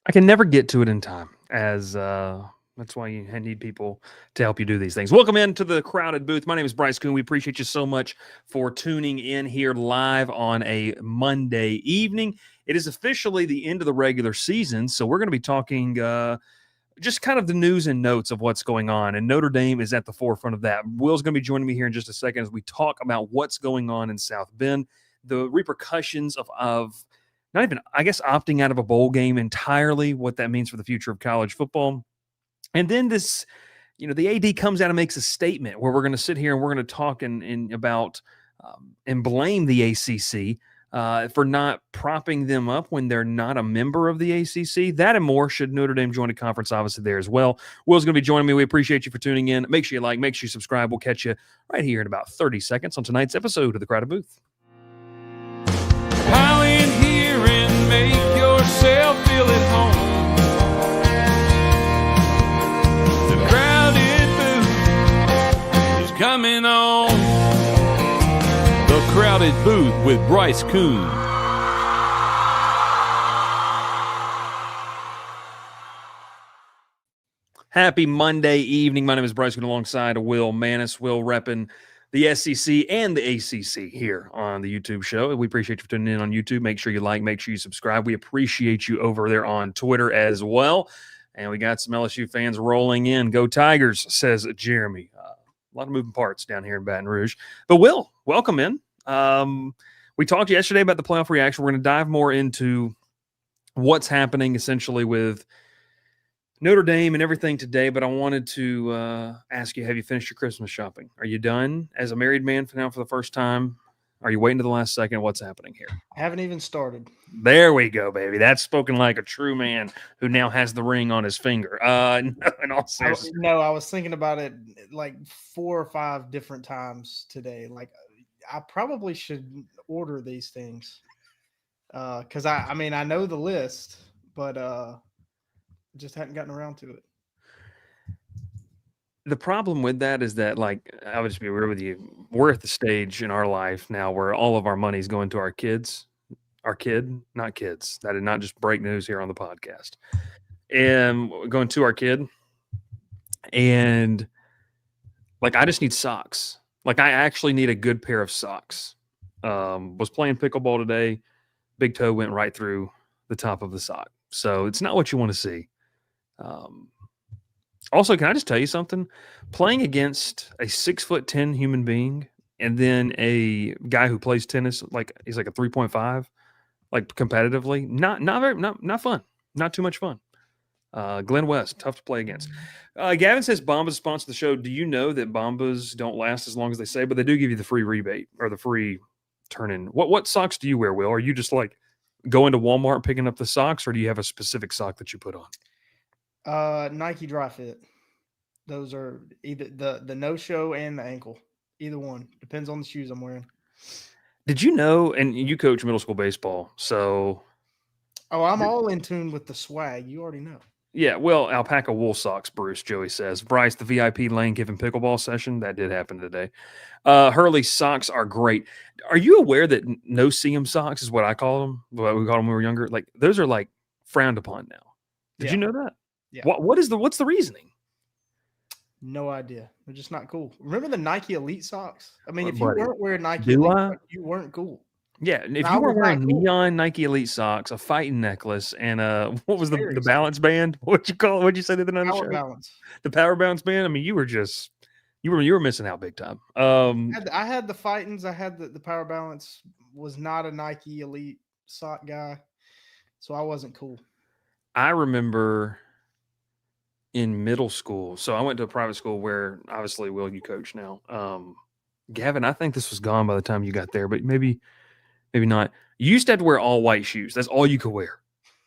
I can never get to it in time, as that's why you need people to help you do these things. Welcome into the crowded booth. My name is Bryce Koon. We appreciate you so much for tuning in here live on a Monday evening. It is officially the end of the regular season, so we're going to be talking just kind of the news and notes of what's going on, and Notre Dame is at the forefront of that. Will's going to be joining me here in just a second as we talk about what's going on in South Bend, the repercussions of not even, I guess, opting out of a bowl game entirely, what that means for the future of college football. And then this, the AD comes out and makes a statement where we're going to sit here and we're going to talk about and blame the ACC for not propping them up when they're not a member of the ACC. That and more should Notre Dame join a conference, obviously, there as well. Will's going to be joining me. We appreciate you for tuning in. Make sure you like, make sure you subscribe. We'll catch you right here in about 30 seconds on tonight's episode of The Crowded Booth. Pile in here and make yourself feel at home. The Crowded Booth is coming on. The Crowded Booth with Bryce Koon. Happy Monday evening. My name is Bryce Koon alongside Will Maness. Will repping the SEC and the ACC here on the YouTube show. We appreciate you for tuning in on YouTube. Make sure you like, make sure you subscribe. We appreciate you over there on Twitter as well. And we got some LSU fans rolling in. Go Tigers, says Jeremy. A lot of moving parts down here in Baton Rouge. But Will, welcome in. We talked yesterday about the playoff reaction. We're going to dive more into what's happening essentially with Notre Dame and everything today, but I wanted to ask you, have you finished your Christmas shopping? Are you done as a married man for the first time? Are you waiting to the last second? What's happening here? I haven't even started. There we go, baby. That's spoken like a true man who now has the ring on his finger. No, in all seriousness. No, I was thinking about it like 4 or 5 different times today. Like, I probably should order these things because I know the list, but just hadn't gotten around to it. The problem with that is that, like, I would just be real with you. We're at the stage in our life now where all of our money is going to our kids. Our kid, not kids. That did not just break news here on the podcast. And going to our kid. And, like, I just need socks. Like, I actually need a good pair of socks. Was playing pickleball today. Big toe went right through the top of the sock. So it's not what you want to see. Also, can I just tell you something? Playing against a 6'10" human being and then a guy who plays tennis, like he's like a 3.5, like competitively, not fun. Not too much fun. Glenn West, tough to play against. Gavin says Bombas sponsor the show. Do you know that Bombas don't last as long as they say, but they do give you the free rebate or the free turn-in? What socks do you wear, Will? Are you just like going to Walmart picking up the socks, or do you have a specific sock that you put on? Nike Dry Fit. Those are either the no-show and the ankle. Either one. Depends on the shoes I'm wearing. Did you know, and you coach middle school baseball, so... Oh, I'm all in tune with the swag. You already know. Yeah, well, alpaca wool socks, Bruce, Joey says. Bryce, the VIP Lane Kiffin pickleball session, that did happen today. Hurley socks are great. Are you aware that no-seam socks is what I call them? What we called them when we were younger? Like, those are, like, frowned upon now. Did you know that? Yeah. What's the reasoning? No idea. They're just not cool. Remember the Nike Elite socks? I mean, if Buddy, you weren't wearing Nike Elite, you weren't cool. Yeah, if you were wearing neon Nike Elite socks, a fighting necklace, and what was the balance band? What'd you call it? What'd you say the other night? Power balance. The power balance band. I mean, you were missing out big time. I had the fightings. I had the power balance. Was not a Nike Elite sock guy, so I wasn't cool. I remember in middle school. So I went to a private school where obviously, Will, you coach now. Gavin, I think this was gone by the time you got there, but maybe not. You used to have to wear all white shoes. That's all you could wear,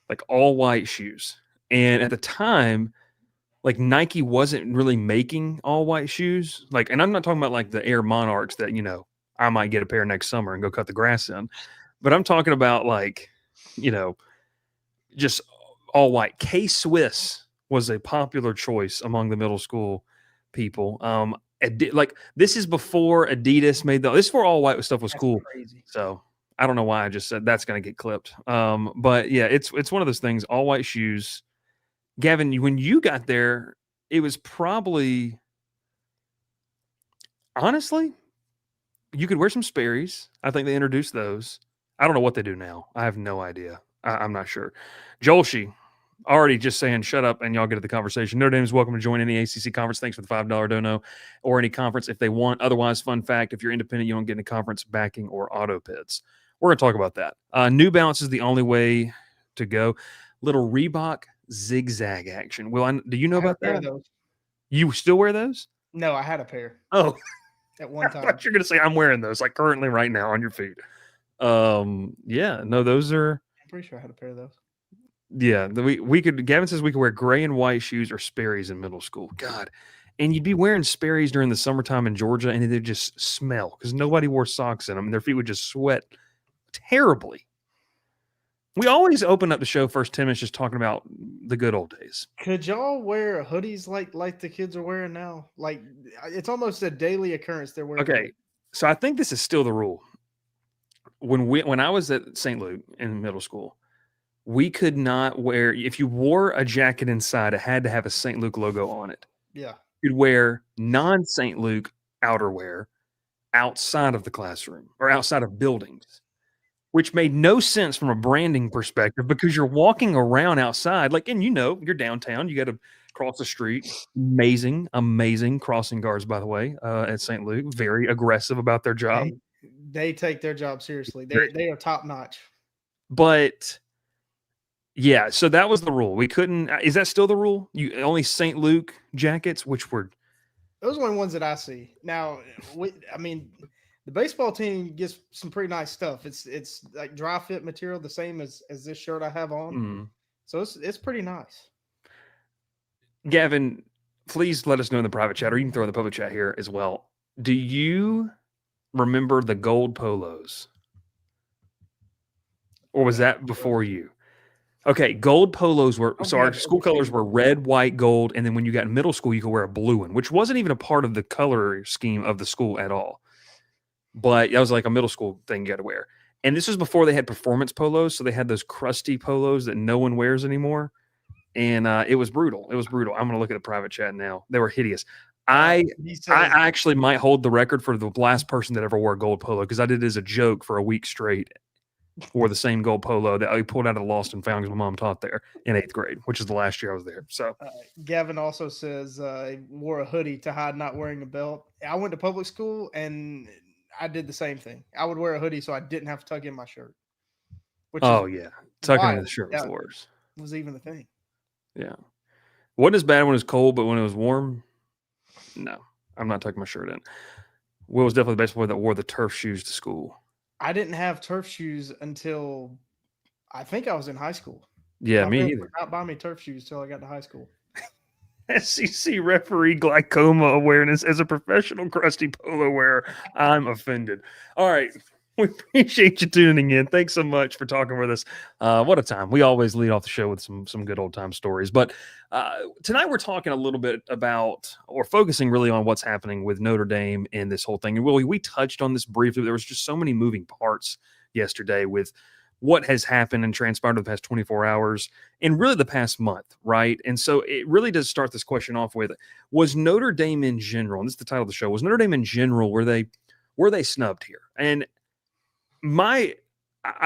like all white shoes. And at the time, like Nike wasn't really making all white shoes. Like, and I'm not talking about like the Air Monarchs that, I might get a pair next summer and go cut the grass in. But I'm talking about like, just all white. K-Swiss was a popular choice among the middle school people. Like this is before Adidas made this is before all white stuff was cool. Crazy. So I don't know why I just said that's going to get clipped. But yeah, it's one of those things. All white shoes. Gavin, when you got there, it was probably honestly you could wear some Sperry's. I think they introduced those. I don't know what they do now. I have no idea. I'm not sure. Jolshi, already just saying shut up and y'all get to the conversation. Notre Dame is welcome to join any ACC conference. Thanks for the $5 dono or any conference if they want. Otherwise, fun fact, if you're independent, you don't get any conference backing or auto bids. We're going to talk about that. New Balance is the only way to go. Little Reebok zigzag action. Will, do you know about that? Those. You still wear those? No, I had a pair. Oh, at one I time. thought you were going to say I'm wearing those, like currently right now on your feet. Yeah, no, those are. I'm pretty sure I had a pair of those. Yeah, we could. Gavin says we could wear gray and white shoes or Sperry's in middle school. God, and you'd be wearing Sperry's during the summertime in Georgia, and they'd just smell because nobody wore socks in them, and their feet would just sweat terribly. We always open up the show first 10 minutes just talking about the good old days. Could y'all wear hoodies like the kids are wearing now? Like it's almost a daily occurrence they're wearing. Okay, so I think this is still the rule. When I was at St. Luke in middle school, we could not wear, if you wore a jacket inside, it had to have a St. Luke logo on it. Yeah. You'd wear non-St. Luke outerwear outside of the classroom or outside of buildings, which made no sense from a branding perspective because you're walking around outside. Like, and you're downtown, you got to cross the street. Amazing crossing guards, by the way, at St. Luke. Very aggressive about their job. They take their job seriously. They are top notch. But yeah, so that was the rule. We couldn't. Is that still the rule? You only St. Luke jackets, which were those are the ones that I see now. The baseball team gets some pretty nice stuff. It's like dry fit material, the same as this shirt I have on. Mm. So it's pretty nice. Gavin, please let us know in the private chat, or you can throw in the public chat here as well. Do you remember the gold polos? Or was that before you? Okay, gold polos were, so our school colors were red, white, gold, and then when you got in middle school, you could wear a blue one, which wasn't even a part of the color scheme of the school at all. But that was like a middle school thing you got to wear. And this was before they had performance polos, so they had those crusty polos that no one wears anymore. And it was brutal. I'm going to look at the private chat now. They were hideous. I actually might hold the record for the last person that ever wore a gold polo because I did it as a joke for a week straight. Wore the same gold polo that I pulled out of Lost and Found because my mom taught there in 8th grade, which is the last year I was there. So Gavin also says he wore a hoodie to hide not wearing a belt. I went to public school and I did the same thing. I would wear a hoodie so I didn't have to tuck in my shirt. Yeah, tucking in the shirt was the worst. Was even the thing. Yeah, wasn't as bad when it was cold, but when it was warm, no, I'm not tucking my shirt in. Will was definitely the best boy that wore the turf shoes to school. I didn't have turf shoes until I think I was in high school. Yeah, me neither. Did not buy me turf shoes until I got to high school. SEC referee glaucoma awareness as a professional crusty polo wearer. I'm offended. All right. We appreciate you tuning in. Thanks so much for talking with us. What a time. We always lead off the show with some good old time stories. But tonight we're talking a little bit about, or focusing really on what's happening with Notre Dame in this whole thing. And Willie, we touched on this briefly. There was just so many moving parts yesterday with what has happened and transpired in the past 24 hours and really the past month, right? And so it really does start this question off with, was Notre Dame in general, and this is the title of the show, was Notre Dame in general, were they snubbed here? And I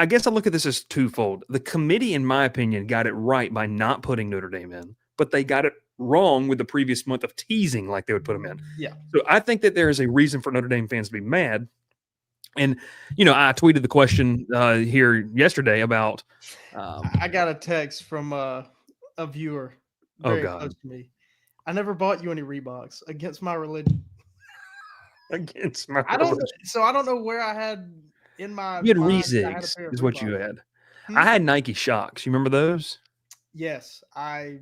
guess I look at this as twofold. The committee, in my opinion, got it right by not putting Notre Dame in, but they got it wrong with the previous month of teasing like they would put them in. Yeah. So I think that there is a reason for Notre Dame fans to be mad. And, I tweeted the question here yesterday about. I got a text from a viewer very close to me. I never bought you any Reeboks against my religion. Against my religion. I don't know where I had. You had Rezigs is what you had. I had Nike Shocks. You remember those? Yes. I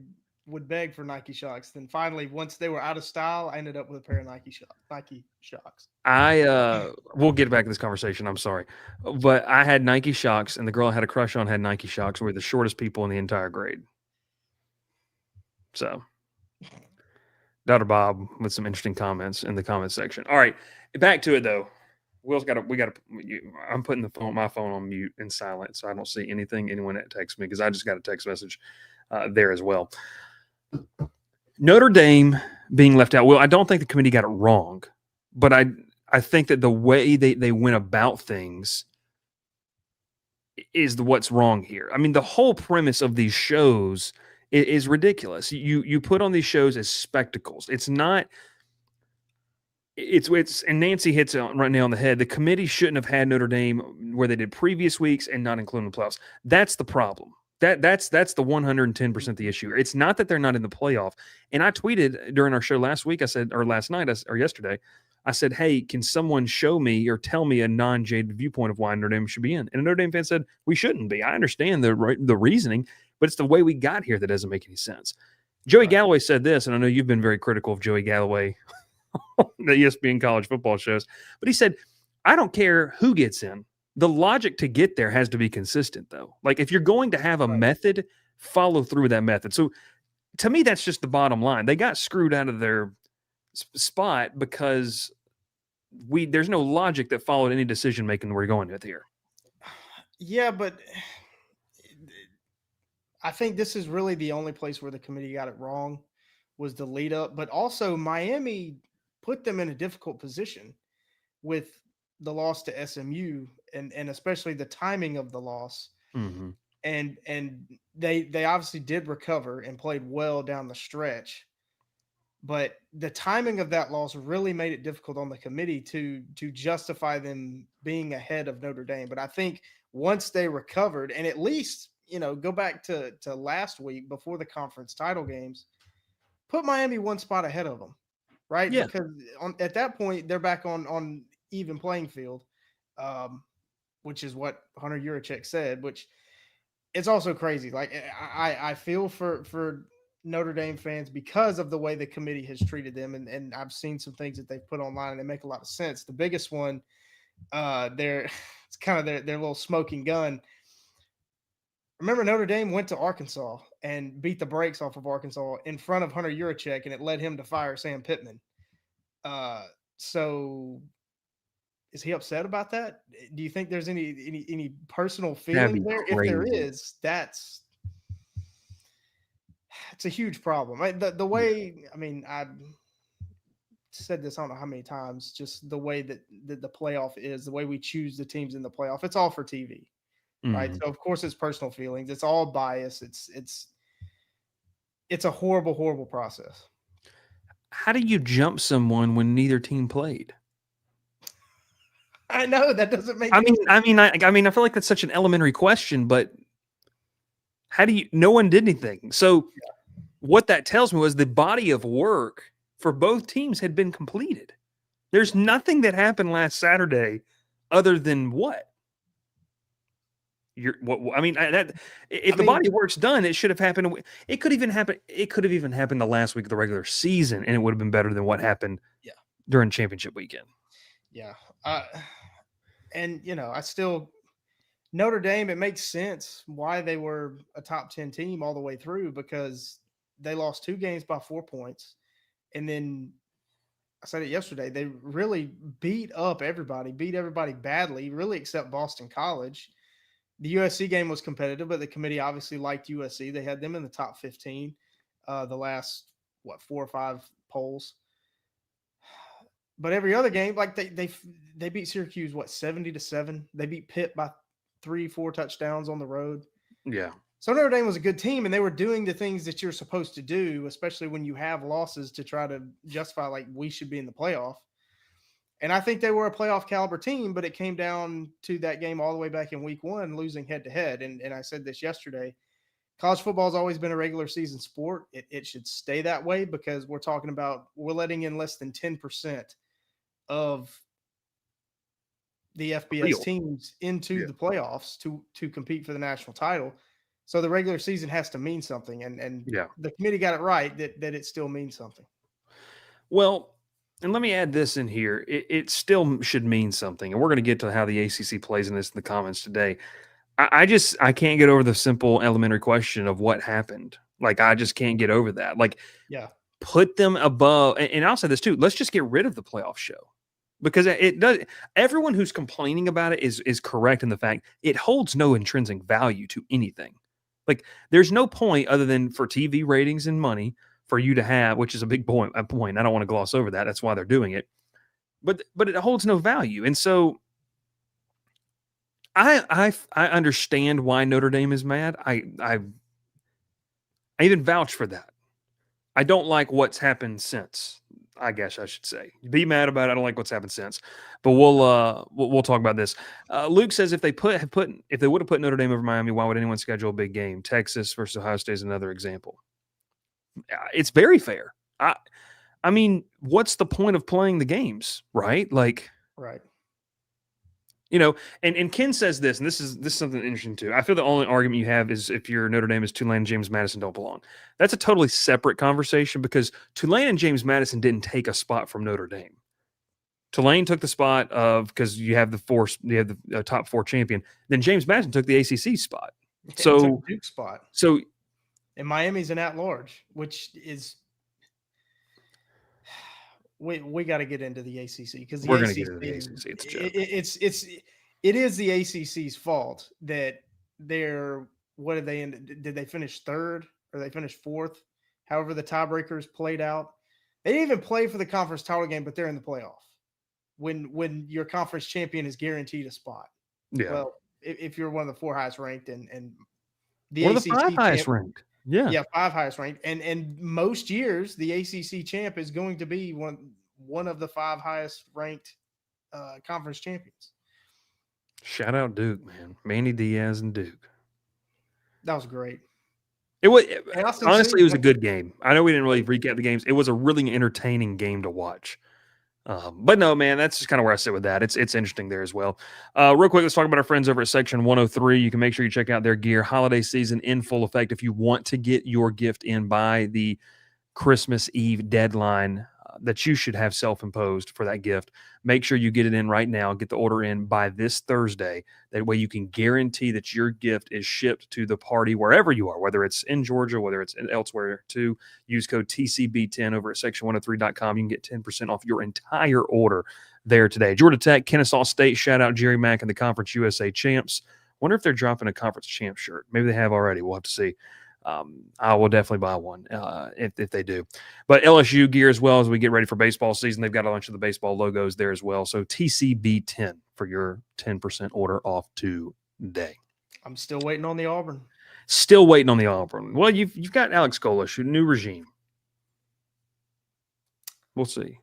would beg for Nike Shocks. Then finally, once they were out of style, I ended up with a pair of Nike Shocks. We'll get back to this conversation. I'm sorry. But I had Nike Shocks, and the girl I had a crush on had Nike Shocks. We were the shortest people in the entire grade. So, Dr. Bob with some interesting comments in the comment section. All right. Back to it, though. Will's got to. We got to. I'm putting my phone on mute and silent, so I don't see anyone that texts me because I just got a text message there as well. Notre Dame being left out. Well, I don't think the committee got it wrong, but I think that the way they went about things is what's wrong here. I mean, the whole premise of these shows is ridiculous. You put on these shows as spectacles. It's not. It's and Nancy hits it right now on the head. The committee shouldn't have had Notre Dame where they did previous weeks and not including the playoffs. That's the problem. That's the 110% the issue. It's not that they're not in the playoff. And I tweeted during our show last week, I said, or last night or yesterday, I said, hey, can someone show me or tell me a non-jaded viewpoint of why Notre Dame should be in? And a Notre Dame fan said, we shouldn't be. I understand the reasoning, but it's the way we got here that doesn't make any sense. Joey Galloway said this, and I know you've been very critical of Joey Galloway the ESPN college football shows, but he said, I don't care who gets in. The logic to get there has to be consistent, though. Like, if you're going to have a method, follow through with that method. So to me, that's just the bottom line. They got screwed out of their spot because there's no logic that followed any decision making we're going with here. Yeah, but I think this is really the only place where the committee got it wrong was the lead up, but also Miami put them in a difficult position with the loss to SMU and especially the timing of the loss. Mm-hmm. And they obviously did recover and played well down the stretch, but the timing of that loss really made it difficult on the committee to justify them being ahead of Notre Dame. But I think once they recovered and at least, go back to last week before the conference title games, put Miami one spot ahead of them, right? Yeah. Because at that point, they're back on even playing field, which is what Hunter Yurachek said, which it's also crazy. Like, I feel for Notre Dame fans because of the way the committee has treated them, and I've seen some things that they've put online, and they make a lot of sense. The biggest one, it's kind of their little smoking gun. Remember, Notre Dame went to Arkansas and beat the brakes off of Arkansas in front of Hunter Yurachek, and it led him to fire Sam Pittman. So is he upset about that? Do you think there's any personal feeling there? Crazy. If there is, it's a huge problem. The way, I mean, I said this, I don't know how many times, just the way that the playoff is, the way we choose the teams in the playoff, it's all for TV. Right. So of course it's personal feelings. It's all bias. It's a horrible, horrible process. How do you jump someone when neither team played? I know that doesn't make. I mean, I feel like that's such an elementary question, but how do you? No one did anything. So what that tells me was the body of work for both teams had been completed. There's nothing that happened last Saturday other than what? If the body of work's done, it should have happened. It could even happen. It could have even happened the last week of the regular season, and it would have been better than what happened during championship weekend. Yeah. And I still Notre Dame, it makes sense why they were a top 10 team all the way through, because they lost 2 games by 4 points. And then I said it yesterday, they really beat everybody badly, really except Boston College. The USC game was competitive, but the committee obviously liked USC. They had them in the top 15, the last 4 or 5 polls. But every other game, like they beat Syracuse 70-7. They beat Pitt by 3-4 touchdowns on the road. Yeah. So Notre Dame was a good team, and they were doing the things that you're supposed to do, especially when you have losses, to try to justify like we should be in the playoff. And I think they were a playoff caliber team, but it came down to that game all the way back in week 1, losing head to head. And I said this yesterday, college football has always been a regular season sport. It should stay that way, because we're letting in less than 10% of the FBS teams into the playoffs to compete for the national title. So the regular season has to mean something. And the committee got it right that it still means something. Well, and let me add this in here. It still should mean something. And we're going to get to how the ACC plays in this in the comments today. I can't get over the simple elementary question of what happened. Like, I just can't get over that. Like, put them above. And I'll say this too. Let's just get rid of the playoff show. because it does. Everyone who's complaining about it is correct in the fact it holds no intrinsic value to anything. Like there's no point other than for TV ratings and money for you to have, which is a big point. I don't want to gloss over that. That's why they're doing it. But it holds no value, and so I understand why Notre Dame is mad. I even vouch for that. I don't like what's happened since. I guess I should say. Be mad about it. I don't like what's happened since. But we'll talk about this. Luke says if they would have put Notre Dame over Miami, why would anyone schedule a big game? Texas versus Ohio State is another example. It's very fair. I mean, what's the point of playing the games, right? Like, right. You know, and Ken says this, and this is something interesting too. I feel the only argument you have is if you're Notre Dame is Tulane and James Madison don't belong. That's a totally separate conversation because Tulane and James Madison didn't take a spot from Notre Dame. Tulane took the spot of because you have the top 4 champion. Then James Madison took the ACC spot. So Duke spot. So and Miami's an at-large, which is we got to get into the ACC because we're going to get into the ACC. It's a joke. It is the ACC's fault that they're what did they end? Did they finish 3rd or they finished 4th? However, the tiebreakers played out. They didn't even play for the conference title game, but they're in the playoff. When your conference champion is guaranteed a spot. Yeah. Well, if you're one of the 4 highest ranked and the one ACC of the 5 highest ranked. Yeah, 5 highest ranked, and most years the ACC champ is going to be one of the 5 highest ranked conference champions. Shout out Duke, man, Manny Diaz and Duke. That was great. It was honestly, it was a good game. I know we didn't really recap the games. It was a really entertaining game to watch. But no, man, that's just kind of where I sit with that. It's interesting there as well. Real quick, let's talk about our friends over at Section 103. You can make sure you check out their gear. Holiday season in full effect. If you want to get your gift in by the Christmas Eve deadline that you should have self-imposed for that gift, make sure you get it in right now. Get the order in by this Thursday. That way you can guarantee that your gift is shipped to the party wherever you are, whether it's in Georgia, whether it's elsewhere too. Use code TCB10 over at section103.com. You can get 10% off your entire order there today. Georgia Tech, Kennesaw State, shout out Jerry Mack and the Conference USA champs. Wonder if they're dropping a Conference champ shirt. Maybe they have already. We'll have to see. I will definitely buy one if they do. But LSU gear as well as we get ready for baseball season. They've got a bunch of the baseball logos there as well. So TCB10 for your 10% order off today. I'm still waiting on the Auburn. Still waiting on the Auburn. Well, you've got Alex Golesh, new regime. We'll see.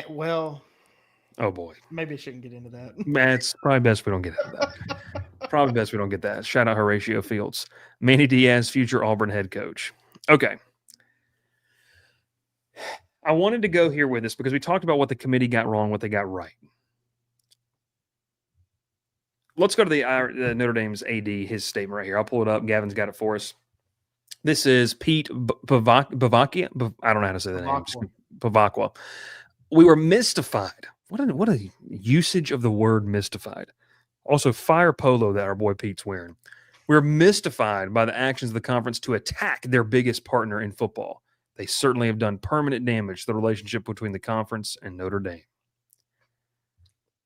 Well, oh boy, maybe I shouldn't get into that. It's probably best we don't get into that. Probably best we don't get that. Shout out Horatio Fields. Manny Diaz, future Auburn head coach. Okay. I wanted to go here with this because we talked about what the committee got wrong, what they got right. Let's go to the Notre Dame's AD, his statement right here. I'll pull it up. Gavin's got it for us. This is Pete Bavakia. I don't know how to say the name. Bavakwa. We were mystified. What a usage of the word mystified. Also, fire polo that our boy Pete's wearing. We're mystified by the actions of the conference to attack their biggest partner in football. They certainly have done permanent damage to the relationship between the conference and Notre Dame.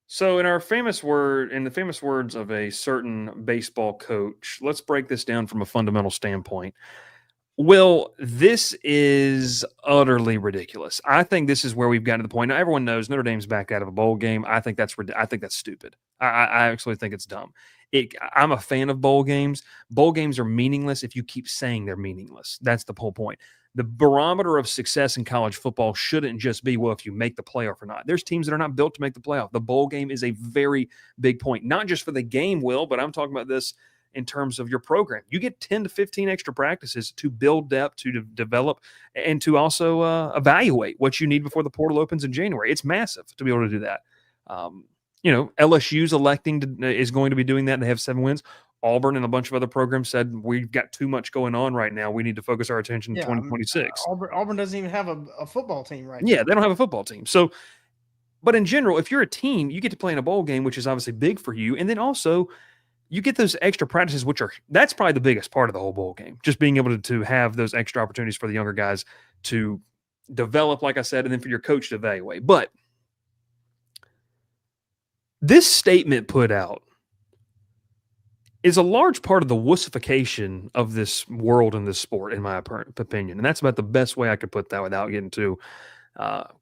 So in the famous words of a certain baseball coach, let's break this down from a fundamental standpoint. Will, this is utterly ridiculous. I think this is where we've gotten to the point. Now, everyone knows Notre Dame's back out of a bowl game. I think that's stupid. I actually think it's dumb. I'm a fan of bowl games. Bowl games are meaningless if you keep saying they're meaningless. That's the whole point. The barometer of success in college football shouldn't just be, well, if you make the playoff or not. There's teams that are not built to make the playoff. The bowl game is a very big point, not just for the game, Will, but I'm talking about this in terms of your program. You get 10 to 15 extra practices to build depth, to develop, and to also evaluate what you need before the portal opens in January. It's massive to be able to do that. LSU's is going to be doing that. They have 7 wins. Auburn and a bunch of other programs said, we've got too much going on right now. We need to focus our attention in 2026. Auburn doesn't even have a football team right now. Yeah, they don't have a football team. So, but in general, if you're a team, you get to play in a bowl game, which is obviously big for you. And then also you get those extra practices, that's probably the biggest part of the whole bowl game. Just being able to have those extra opportunities for the younger guys to develop, like I said, and then for your coach to evaluate. But This statement put out is a large part of the wussification of this world and this sport, in my opinion. And that's about the best way I could put that without getting too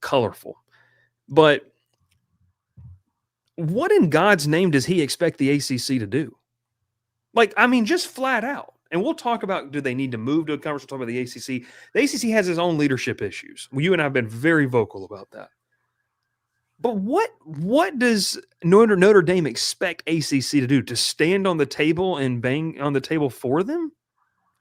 colorful. But what in God's name does he expect the ACC to do? Like, I mean, just flat out. And we'll talk about, do they need to move to a conference? We'll talk about the ACC. The ACC has its own leadership issues. Well, you and I have been very vocal about that. But what does Notre Dame expect ACC to do? To stand on the table and bang on the table for them?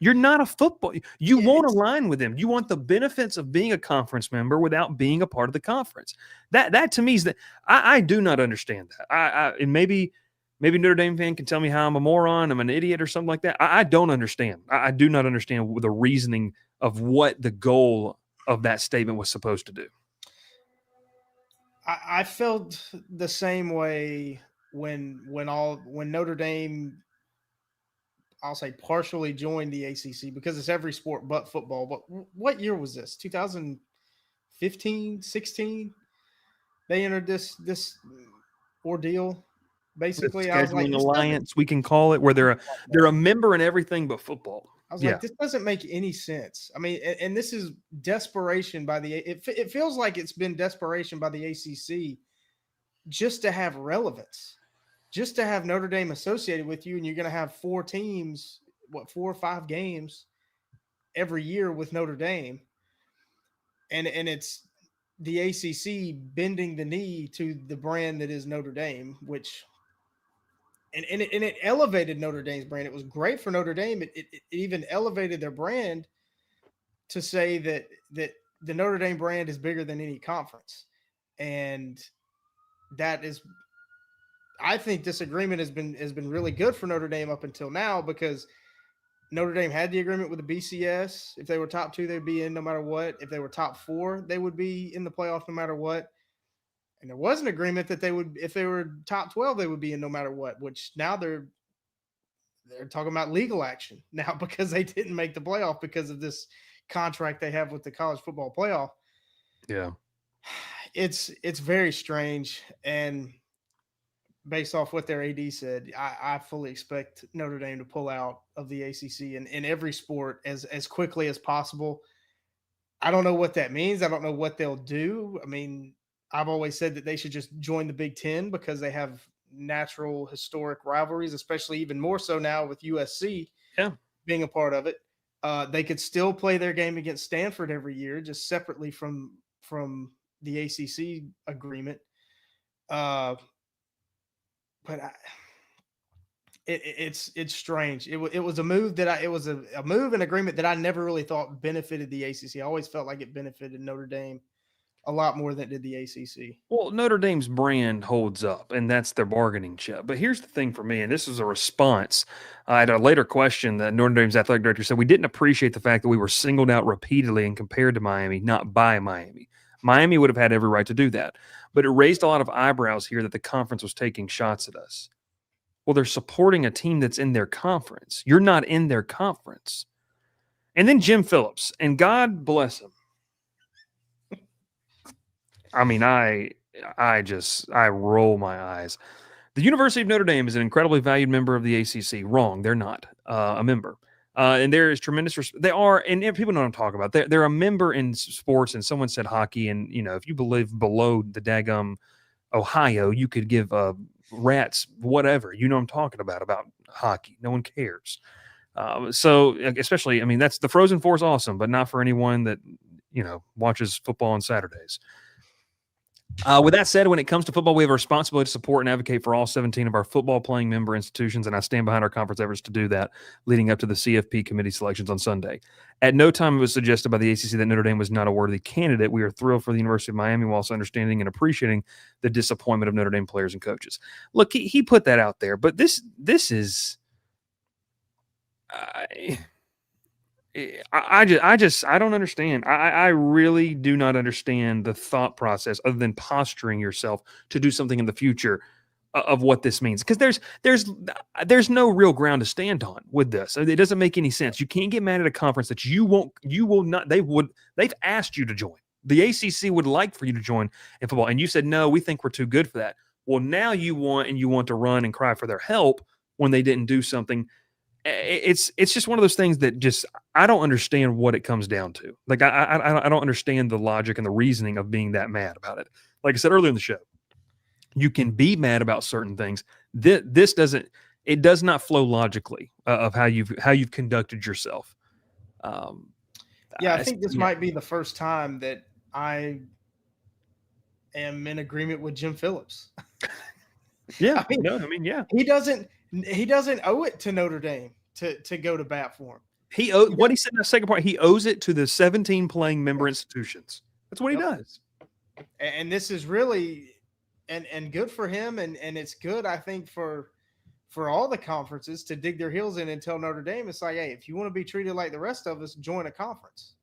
You're not a football. You won't align with them. You want the benefits of being a conference member without being a part of the conference. That to me is that I do not understand that. And maybe Notre Dame fan can tell me how I'm a moron, I'm an idiot, or something like that. I don't understand. I do not understand the reasoning of what the goal of that statement was supposed to do. I felt the same way when Notre Dame, I'll say, partially joined the ACC, because it's every sport but football. But what year was this? 2015, 16? They entered this ordeal. Basically, The I was like, scheduling alliance, we can call it, where they're a member in everything but football. I was like, this doesn't make any sense. I mean, and this is desperation by it feels like it's been desperation by the ACC just to have relevance, just to have Notre Dame associated with you. And you're going to have 4 teams, 4 or 5 games every year with Notre Dame. And it's the ACC bending the knee to the brand that is Notre Dame, which – And it elevated Notre Dame's brand. It was great for Notre Dame. It even elevated their brand to say that the Notre Dame brand is bigger than any conference. And that is, I think this agreement has been really good for Notre Dame up until now, because Notre Dame had the agreement with the BCS. If they were top 2, they'd be in no matter what. If they were top 4, they would be in the playoff no matter what. And there was an agreement that they would, if they were top 12, they would be in no matter what, which now they're talking about legal action now because they didn't make the playoff because of this contract they have with the college football playoff. Yeah. It's very strange. And based off what their AD said, I fully expect Notre Dame to pull out of the ACC in every sport as quickly as possible. I don't know what that means. I don't know what they'll do. I mean, I've always said that they should just join the Big Ten because they have natural historic rivalries, especially even more so now with USC being a part of it. They could still play their game against Stanford every year, just separately from the ACC agreement. But it's strange. It was a move that it was a move and agreement that I never really thought benefited the ACC. I always felt like it benefited Notre Dame a lot more than it did the ACC. Well, Notre Dame's brand holds up, and that's their bargaining chip. But here's the thing for me, and this is a response. I had a later question that Notre Dame's athletic director said, we didn't appreciate the fact that we were singled out repeatedly and compared to Miami, not by Miami. Miami would have had every right to do that. But it raised a lot of eyebrows here that the conference was taking shots at us. Well, they're supporting a team that's in their conference. You're not in their conference. And then Jim Phillips, and God bless him. I mean, I roll my eyes. The University of Notre Dame is an incredibly valued member of the ACC. Wrong. They're not a member. And there is tremendous they are, and people know what I'm talking about. They're a member in sports, and someone said hockey, and, you know, if you live below the daggum Ohio, you could give rats whatever. You know what I'm talking about hockey. No one cares. So especially, I mean, that's the Frozen Four is awesome, but not for anyone that, you know, watches football on Saturdays. With that said, when it comes to football, we have a responsibility to support and advocate for all 17 of our football-playing member institutions, and I stand behind our conference efforts to do that leading up to the CFP committee selections on Sunday. At no time it was suggested by the ACC that Notre Dame was not a worthy candidate. We are thrilled for the University of Miami whilst understanding and appreciating the disappointment of Notre Dame players and coaches. Look, he put that out there, but this is I don't understand. I really do not understand the thought process other than posturing yourself to do something in the future of what this means. Because there's no real ground to stand on with this. It doesn't make any sense. You can't get mad at a conference that you will not. They've asked you to join. The ACC would like for you to join in football, and you said no. We think we're too good for that. Well, now you want to run and cry for their help when they didn't do something. It's just one of those things that just I don't understand what it comes down to. Like I don't understand the logic and the reasoning of being that mad about it. Like I said earlier in the show, you can be mad about certain things. This doesn't. It does not flow logically of how you've conducted yourself. Yeah, I think this might be the first time that I am in agreement with Jim Phillips. Yeah, yeah. He doesn't owe it to Notre Dame to go to bat for him. What he said in the second part, he owes it to the 17 playing member institutions. That's what he does. And this is really and good for him, and it's good, I think, for all the conferences to dig their heels in and tell Notre Dame, it's like, hey, if you want to be treated like the rest of us, join a conference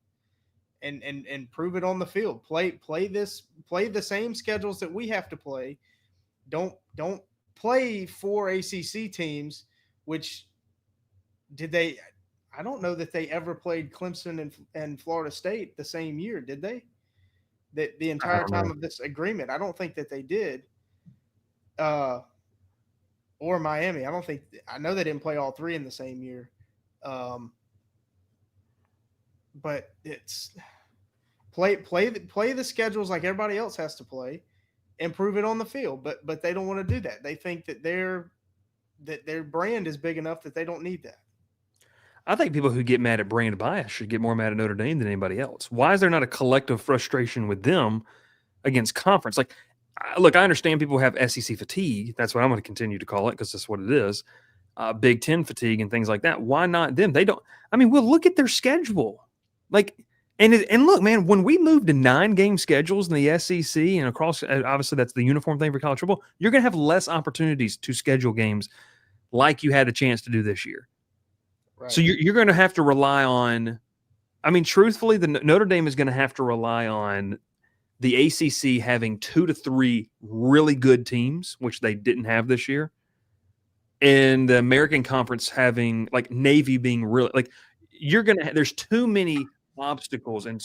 and prove it on the field. Play the same schedules that we have to play. Don't play 4 ACC teams, which I don't know that they ever played Clemson and Florida State the same year, did they? The entire time of this agreement, I don't think that they did. Or Miami. I know they didn't play all 3 in the same year. But it's play the schedules like everybody else has to play and prove it on the field. But they don't want to do that. They think that their brand is big enough that they don't need that. I think people who get mad at brand bias should get more mad at Notre Dame than anybody else. Why is there not a collective frustration with them against conference? Like, look, I understand people have SEC fatigue. That's what I'm going to continue to call it because that's what it is. Big Ten fatigue and things like that. Why not them? They don't. I mean, we'll look at their schedule. Like, and look, man, when we move to 9-game schedules in the SEC and across, obviously that's the uniform thing for college football, you're going to have less opportunities to schedule games like you had a chance to do this year. Right. So you're going to have to rely on. I mean, truthfully, the Notre Dame is going to have to rely on the ACC having 2 to 3 really good teams, which they didn't have this year, and the American Conference having like Navy being really like there's too many obstacles and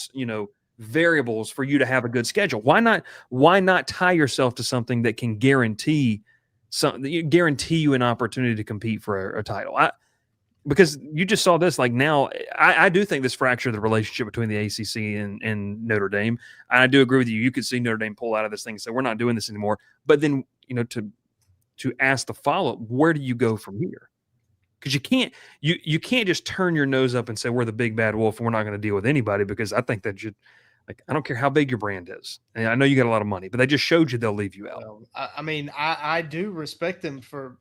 variables for you to have a good schedule. Why not tie yourself to something that can guarantee you an opportunity to compete for a title? Because you just saw this, like now, I do think this fractured the relationship between the ACC and Notre Dame. I do agree with you. You could see Notre Dame pull out of this thing and say, we're not doing this anymore. But then, to ask the follow-up, where do you go from here? Because you can't just turn your nose up and say, we're the big bad wolf and we're not going to deal with anybody, because I think that I don't care how big your brand is. And I know you got a lot of money, but they just showed you they'll leave you out. Well, I mean, I do respect them for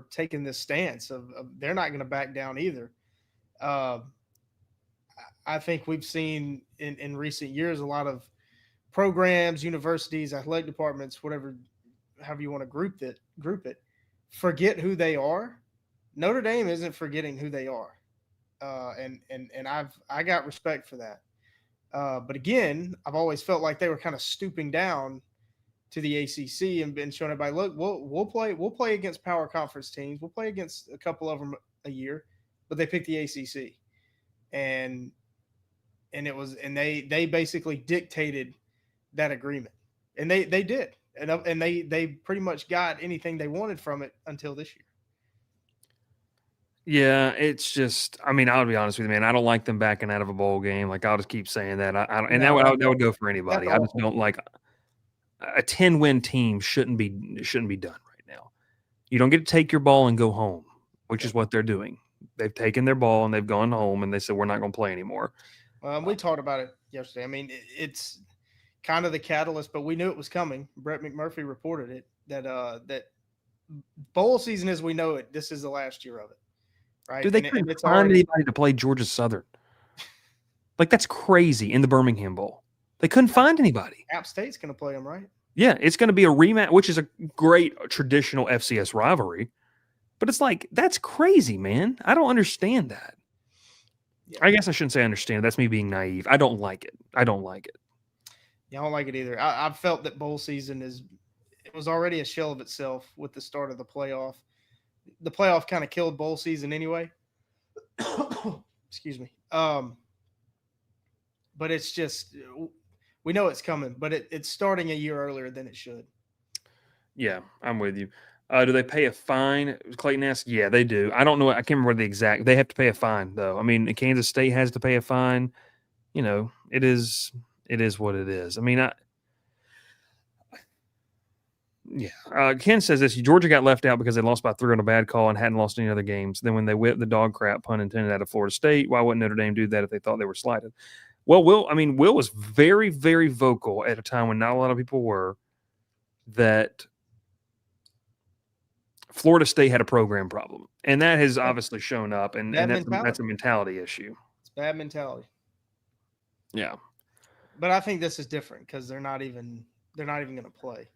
taking this stance of they're not going to back down either. I think we've seen in recent years a lot of programs, universities, athletic departments, however you want to group it, forget who they are. Notre Dame isn't forgetting who they are, and I got respect for that. But again, I've always felt like they were kind of stooping down to the ACC and been showing everybody, look, we'll play against power conference teams. We'll play against a couple of them a year, but they picked the ACC, and they basically dictated that agreement, and they did, and they pretty much got anything they wanted from it until this year. Yeah, it's just, I mean, I'll be honest with you, man. I don't like them backing out of a bowl game. Like, I'll just keep saying that. That would go for anybody. I just don't like. A 10-win team shouldn't be done right now. You don't get to take your ball and go home, which is what they're doing. They've taken their ball and they've gone home and they said, we're not going to play anymore. We talked about it yesterday. I mean, it's kind of the catalyst, but we knew it was coming. Brett McMurphy reported it that bowl season as we know it, this is the last year of it. Right? Dude, they couldn't find anybody to play Georgia Southern. Like, that's crazy in the Birmingham Bowl. They couldn't find anybody. App State's going to play them, right? Yeah, it's going to be a rematch, which is a great traditional FCS rivalry. But it's like, that's crazy, man. I don't understand that. Yeah. I guess I shouldn't say I understand. That's me being naive. I don't like it. Yeah, I don't like it either. I've felt that bowl season it was already a shell of itself with the start of the playoff. The playoff kind of killed bowl season anyway. Excuse me. But it's just, we know it's coming, but it's starting a year earlier than it should. Yeah, I'm with you. Do they pay a fine? Clayton asked. Yeah, they do. I don't know. I can't remember the exact. They have to pay a fine, though. I mean, Kansas State has to pay a fine. You know, it is what it is. I mean, yeah. Ken says this: Georgia got left out because they lost by 3 on a bad call and hadn't lost any other games. Then when they whipped the dog crap, pun intended, out of Florida State, why wouldn't Notre Dame do that if they thought they were slighted? Well, Will was very, very vocal at a time when not a lot of people were, that Florida State had a program problem, and that has obviously shown up, and that's a mentality issue. It's bad mentality. Yeah, but I think this is different because they're not even going to play.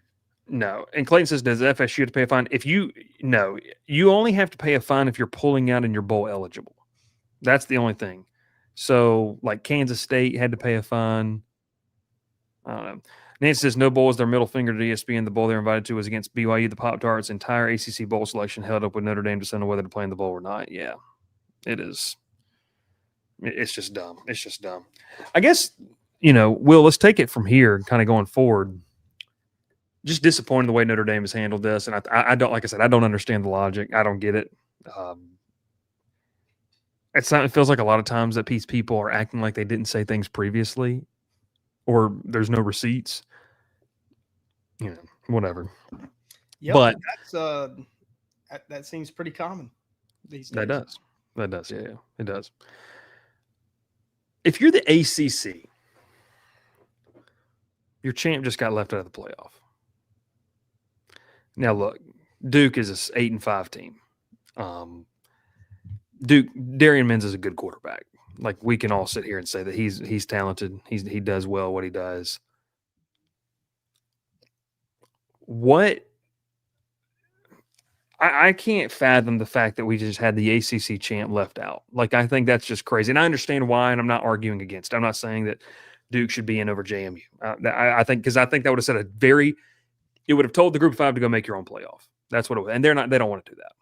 No, and Clayton says, does FSU have to pay a fine? You only have to pay a fine if you're pulling out and you're bowl eligible. That's the only thing. So, like Kansas State had to pay a fine. I don't know. Nancy says no bowl is their middle finger to ESPN. The bowl they're invited to was against BYU. The Pop-Tarts' entire ACC bowl selection held up with Notre Dame to send whether to play in the bowl or not. Yeah, it is. It's just dumb. It's just dumb. I guess, Will, let's take it from here, kind of going forward. Just disappointed the way Notre Dame has handled this, and I don't, like I said, I don't understand the logic. I don't get it. It feels like a lot of times that these people are acting like they didn't say things previously, or there's no receipts. Whatever. Yeah, but that seems pretty common these days. That does. Yeah, it does. If you're the ACC, your champ just got left out of the playoff. Now, look, Duke is an 8-5 team. Darian Menz is a good quarterback. Like, we can all sit here and say that he's talented. He does well what he does. I can't fathom the fact that we just had the ACC champ left out. Like, I think that's just crazy. And I understand why, and I'm not arguing against it. I'm not saying that Duke should be in over JMU. I think that would have said it would have told the group of 5 to go make your own playoff. That's what it was. And they don't want to do that.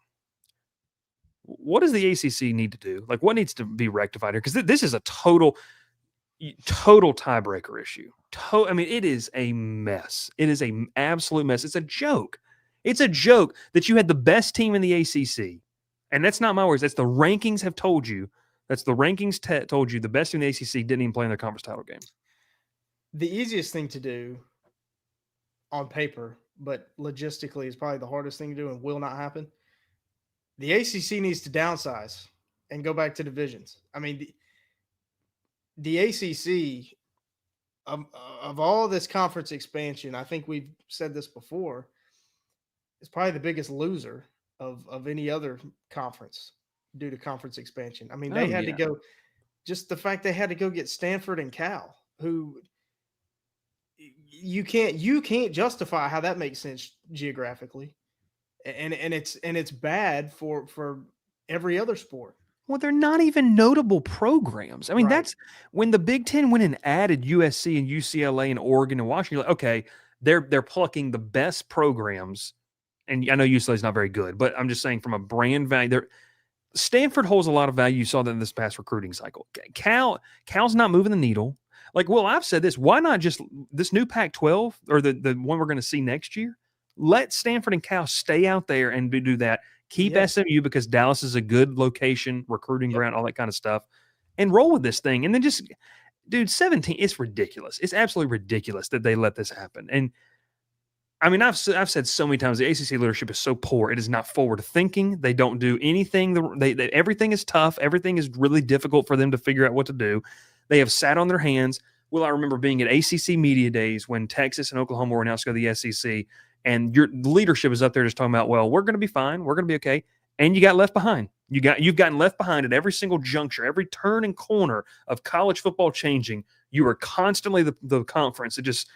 What does the ACC need to do? Like, what needs to be rectified here? Because this is a total tiebreaker issue. It is a mess. It is an absolute mess. It's a joke. It's a joke that you had the best team in the ACC. And that's not my words. That's the rankings have told you. That's the rankings told you the best team in the ACC didn't even play in their conference title game. The easiest thing to do on paper, but logistically is probably the hardest thing to do and will not happen. The ACC needs to downsize and go back to divisions. I mean, the ACC, of all this conference expansion, I think we've said this before, is probably the biggest loser of any other conference due to conference expansion. I mean, they had to go, just the fact they had to go get Stanford and Cal, who you can't justify how that makes sense geographically. And it's bad for every other sport. Well, they're not even notable programs. I mean, That's when the Big Ten went and added USC and UCLA and Oregon and Washington. You're like, okay, they're plucking the best programs. And I know UCLA is not very good, but I'm just saying from a brand value, Stanford holds a lot of value. You saw that in this past recruiting cycle. Cal's not moving the needle. Like, well, I've said this. Why not just this new Pac-12 or the one we're going to see next year? Let Stanford and Cal stay out there and do that. Keep SMU because Dallas is a good location, recruiting ground, all that kind of stuff, and roll with this thing. And then just, dude, 17, it's ridiculous. It's absolutely ridiculous that they let this happen. And I mean, I've said so many times the ACC leadership is so poor. It is not forward thinking. They don't do anything. Everything is tough. Everything is really difficult for them to figure out what to do. They have sat on their hands. Well, I remember being at ACC media days when Texas and Oklahoma were announced to go to the SEC. And your leadership is up there just talking about, well, we're going to be fine. We're going to be okay. And you got left behind. You've gotten left behind at every single juncture, every turn and corner of college football changing. You are constantly the conference that just,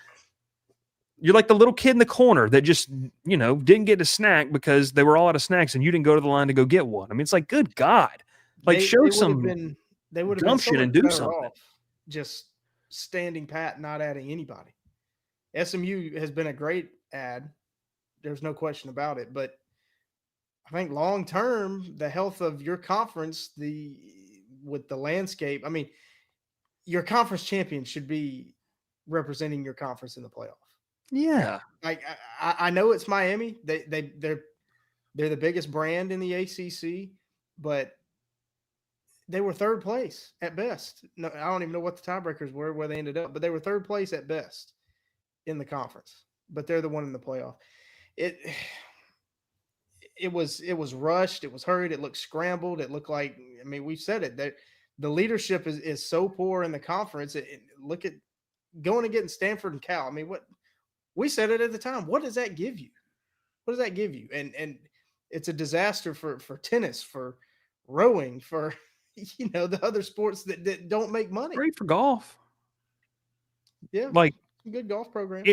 you're like the little kid in the corner that just, didn't get a snack because they were all out of snacks and you didn't go to the line to go get one. I mean, it's like, good God. Like, show some gumption and do something. Just standing pat, not adding anybody. SMU has been a great add. There's no question about it. But I think long term, the health of your conference, with the landscape, I mean, your conference champion should be representing your conference in the playoff. Yeah. Like I know it's Miami. They're the biggest brand in the ACC, but they were third place at best. No, I don't even know what the tiebreakers were where they ended up, but they were third place at best in the conference. But they're the one in the playoff. It it was rushed. It was hurried. It looked scrambled. It looked like, I mean, we've said it, that the leadership is so poor in the conference. Look at going and getting Stanford and Cal. I mean, what we said it at the time. What does that give you? What does that give you? And it's a disaster for tennis, for rowing, for the other sports that don't make money. Great for golf. Yeah, Like good golf program.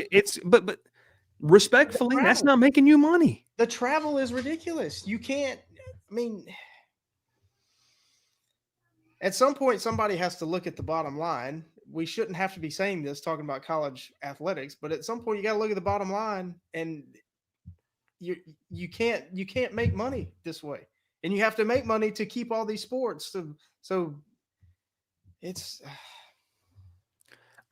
but respectfully, that's not making you money. The travel is ridiculous. You can't. I mean, at some point, somebody has to look at the bottom line. We shouldn't have to be saying this, talking about college athletics, but at some point, you got to look at the bottom line, and you can't make money this way, and you have to make money to keep all these sports. So it's.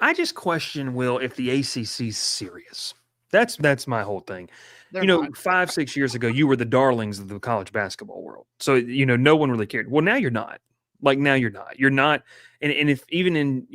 I just question, Will, if the ACC's serious. That's my whole thing. They're not. 5-6 years ago, you were the darlings of the college basketball world. So, no one really cared. Well, now you're not. Like, now you're not. You're not. And if even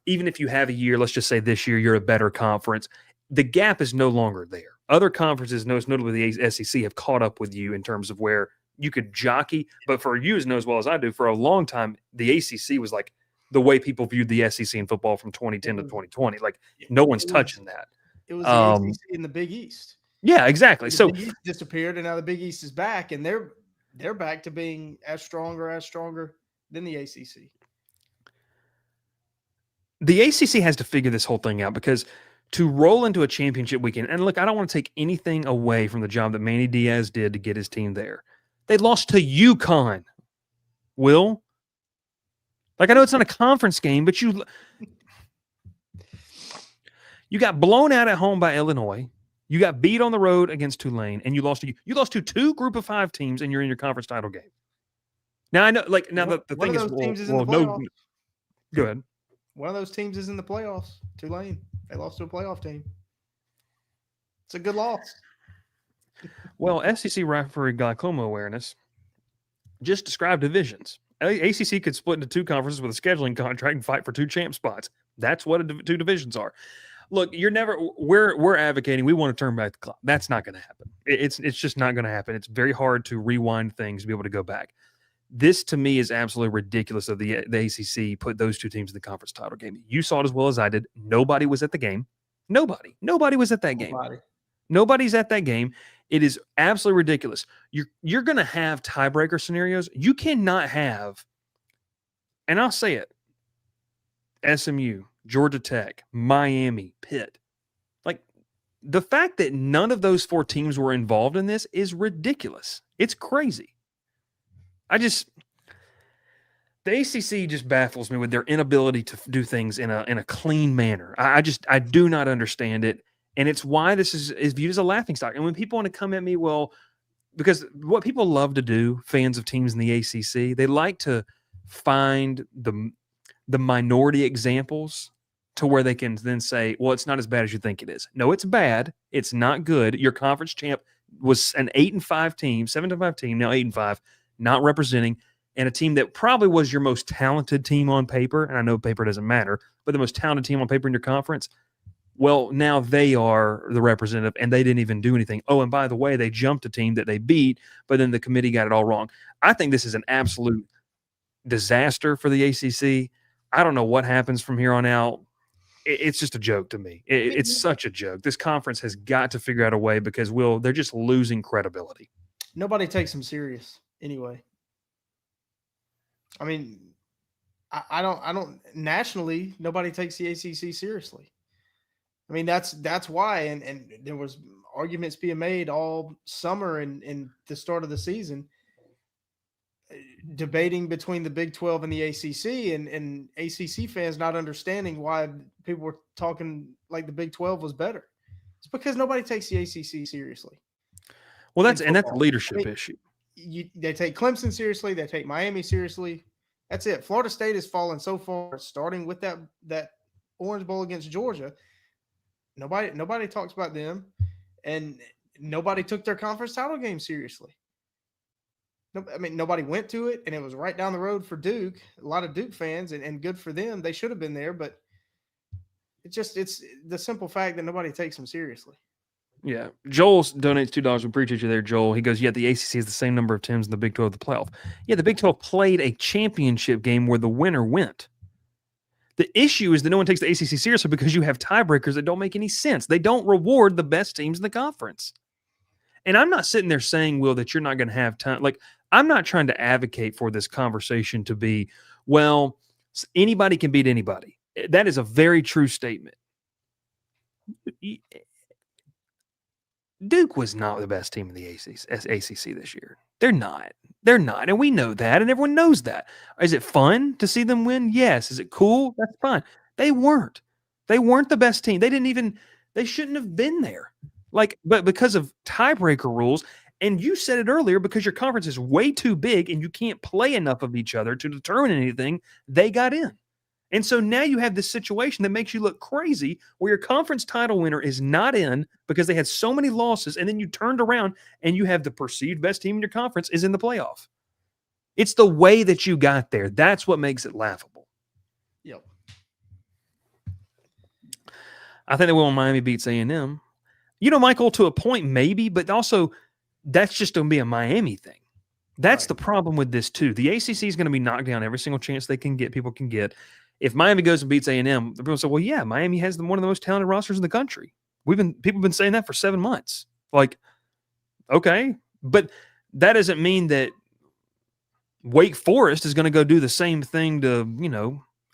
if you have a year, let's just say this year, you're a better conference, the gap is no longer there. Other conferences, most notably the SEC, have caught up with you in terms of where you could jockey. But for you, know as well as I do, for a long time, the ACC was like the way people viewed the SEC in football from 2010 to 2020. Like, no one's touching that. It was the ACC in the Big East. Yeah, exactly. The So Big East disappeared, and now the Big East is back, and they're back to being as stronger than the ACC. The ACC has to figure this whole thing out, because to roll into a championship weekend, and look, I don't want to take anything away from the job that Manny Diaz did to get his team there. They lost to UConn. Will? Like, I know it's not a conference game, but you got blown out at home by Illinois. You got beat on the road against Tulane, and you lost to two Group of 5 teams, and you're in your conference title game. Now I know, like, now the thing is, no. Go ahead. One of those teams is in the playoffs. Tulane. They lost to a playoff team. It's a good loss. Well, SEC referee glaucoma awareness just described divisions. ACC could split into 2 conferences with a scheduling contract and fight for 2 champ spots. That's what 2 divisions are. Look, we're advocating, we want to turn back the clock. That's not going to happen. It's just not going to happen. It's very hard to rewind things to be able to go back. This, to me, is absolutely ridiculous of the ACC put those 2 teams in the conference title game. You saw it as well as I did. Nobody was at the game. Nobody was at that game. Nobody's at that game. It is absolutely ridiculous. You're going to have tiebreaker scenarios. You cannot have, and I'll say it, SMU, Georgia Tech, Miami, Pitt. Like, the fact that none of those 4 teams were involved in this is ridiculous. It's crazy. The ACC just baffles me with their inability to do things in a clean manner. I do not understand it. And it's why this is viewed as a laughingstock. And when people want to come at me, well, because what people love to do, fans of teams in the ACC, they like to find the minority examples to where they can then say, well, it's not as bad as you think it is. No, it's bad. It's not good. Your conference champ was an 8-5 team, 7-5 team, now 8-5, not representing, and a team that probably was your most talented team on paper. And I know paper doesn't matter, but the most talented team on paper in your conference. Well, now they are the representative, and they didn't even do anything. Oh, and by the way, they jumped a team that they beat, but then the committee got it all wrong. I think this is an absolute disaster for the ACC. I don't know what happens from here on out. It's just a joke to me. It's such a joke. This conference has got to figure out a way, because, Will, they're just losing credibility. Nobody takes them serious anyway. I mean, I don't nationally, nobody takes the ACC seriously. I mean, that's why, and there was arguments being made all summer and the start of the season, debating between the Big 12 and the ACC, and ACC fans not understanding why people were talking like the Big 12 was better. It's because nobody takes the ACC seriously. Well, that's a leadership issue. They take Clemson seriously. They take Miami seriously. That's it. Florida State has fallen so far, starting with that Orange Bowl against Georgia. Nobody talks about them, and nobody took their conference title game seriously. I mean, nobody went to it, and it was right down the road for Duke. A lot of Duke fans, and good for them. They should have been there, but it's the simple fact that nobody takes them seriously. Yeah. Joel donates $2. We appreciate you there, Joel. He goes, yeah, the ACC is the same number of teams in the Big 12 the playoff. Yeah, the Big 12 played a championship game where the winner went. The issue is that no one takes the ACC seriously because you have tiebreakers that don't make any sense. They don't reward the best teams in the conference. And I'm not sitting there saying, Will, that you're not going to have time. Like, I'm not trying to advocate for this conversation to be, well, anybody can beat anybody. That is a very true statement. Duke was not the best team in the ACC this year. They're not. They're not. And we know that, and everyone knows that. Is it fun to see them win? Yes. Is it cool? That's fine. They weren't. They weren't the best team. They shouldn't have been there. But because of tiebreaker rules, and you said it earlier, because your conference is way too big and you can't play enough of each other to determine anything, they got in. And so now you have this situation that makes you look crazy where your conference title winner is not in because they had so many losses, and then you turned around and you have the perceived best team in your conference is in the playoff. It's the way that you got there. That's what makes it laughable. Yep. I think they will when Miami beats A&M. Michael, to a point maybe, but also that's just going to be a Miami thing. That's the problem with this too. The ACC is going to be knocked down every single chance people can get. If Miami goes and beats A&M, the people say, well, yeah, Miami has one of the most talented rosters in the country. People have been saying that for 7 months. Like, okay, but that doesn't mean that Wake Forest is going to go do the same thing to,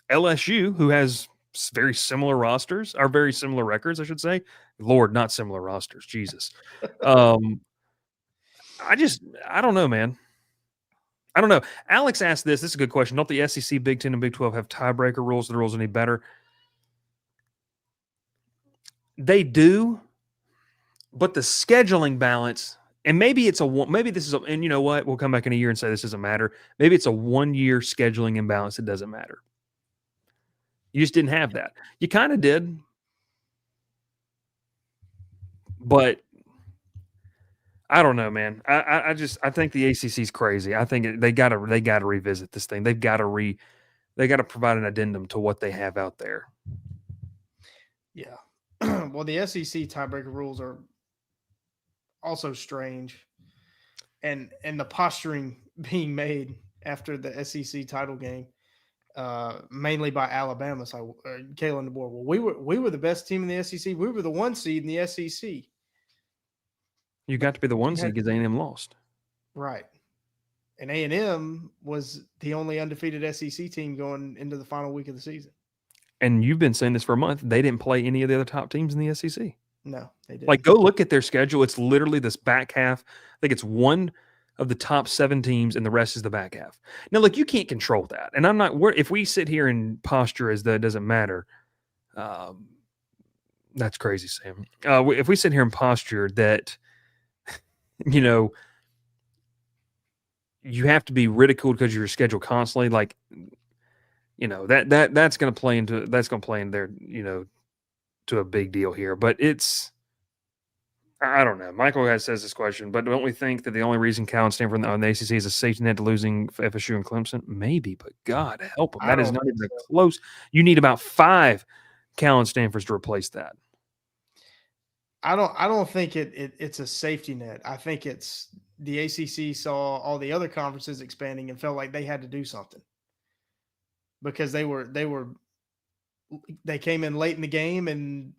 LSU, who has very similar rosters, or very similar records, I should say. Lord, not similar rosters. Jesus. I don't know, man. I don't know. Alex asked this. This is a good question. Don't the SEC, Big 10, and Big 12 have tiebreaker rules? Are the rules any better? They do, but the scheduling balance, and maybe this is, and you know what? We'll come back in a year and say this doesn't matter. Maybe it's a 1-year scheduling imbalance. It doesn't matter. You just didn't have that. You kind of did, but I don't know, man. I think the ACC is crazy. I think they got to revisit this thing. They got to provide an addendum to what they have out there. Yeah. Well, the SEC tiebreaker rules are also strange, and the posturing being made after the SEC title game, mainly by Alabama. So Kalen DeBoer. Well, we were the best team in the SEC. We were the 1 seed in the SEC. You got to be the 1 seed because A&M lost. Right. And A&M was the only undefeated SEC team going into the final week of the season. And you've been saying this for a month. They didn't play any of the other top teams in the SEC. No, they didn't. Like, go look at their schedule. It's literally this back half. I think it's one of the top 7 teams, and the rest is the back half. Now, look, you can't control that. And I'm not – if we sit here and posture as though it doesn't matter, that's crazy, Sam. If we sit here and posture that – you have to be ridiculed because of your schedule constantly. Like, that's going to play into there, to a big deal here. But I don't know. Michael guys says this question, but don't we think that the only reason Cal and Stanford on the ACC is a safety net to losing FSU and Clemson? Maybe, but God help them. That is not even close. You need about 5 Cal and Stanfords to replace that. I don't think it's a safety net. I think it's the ACC saw all the other conferences expanding and felt like they had to do something because they came in late in the game, and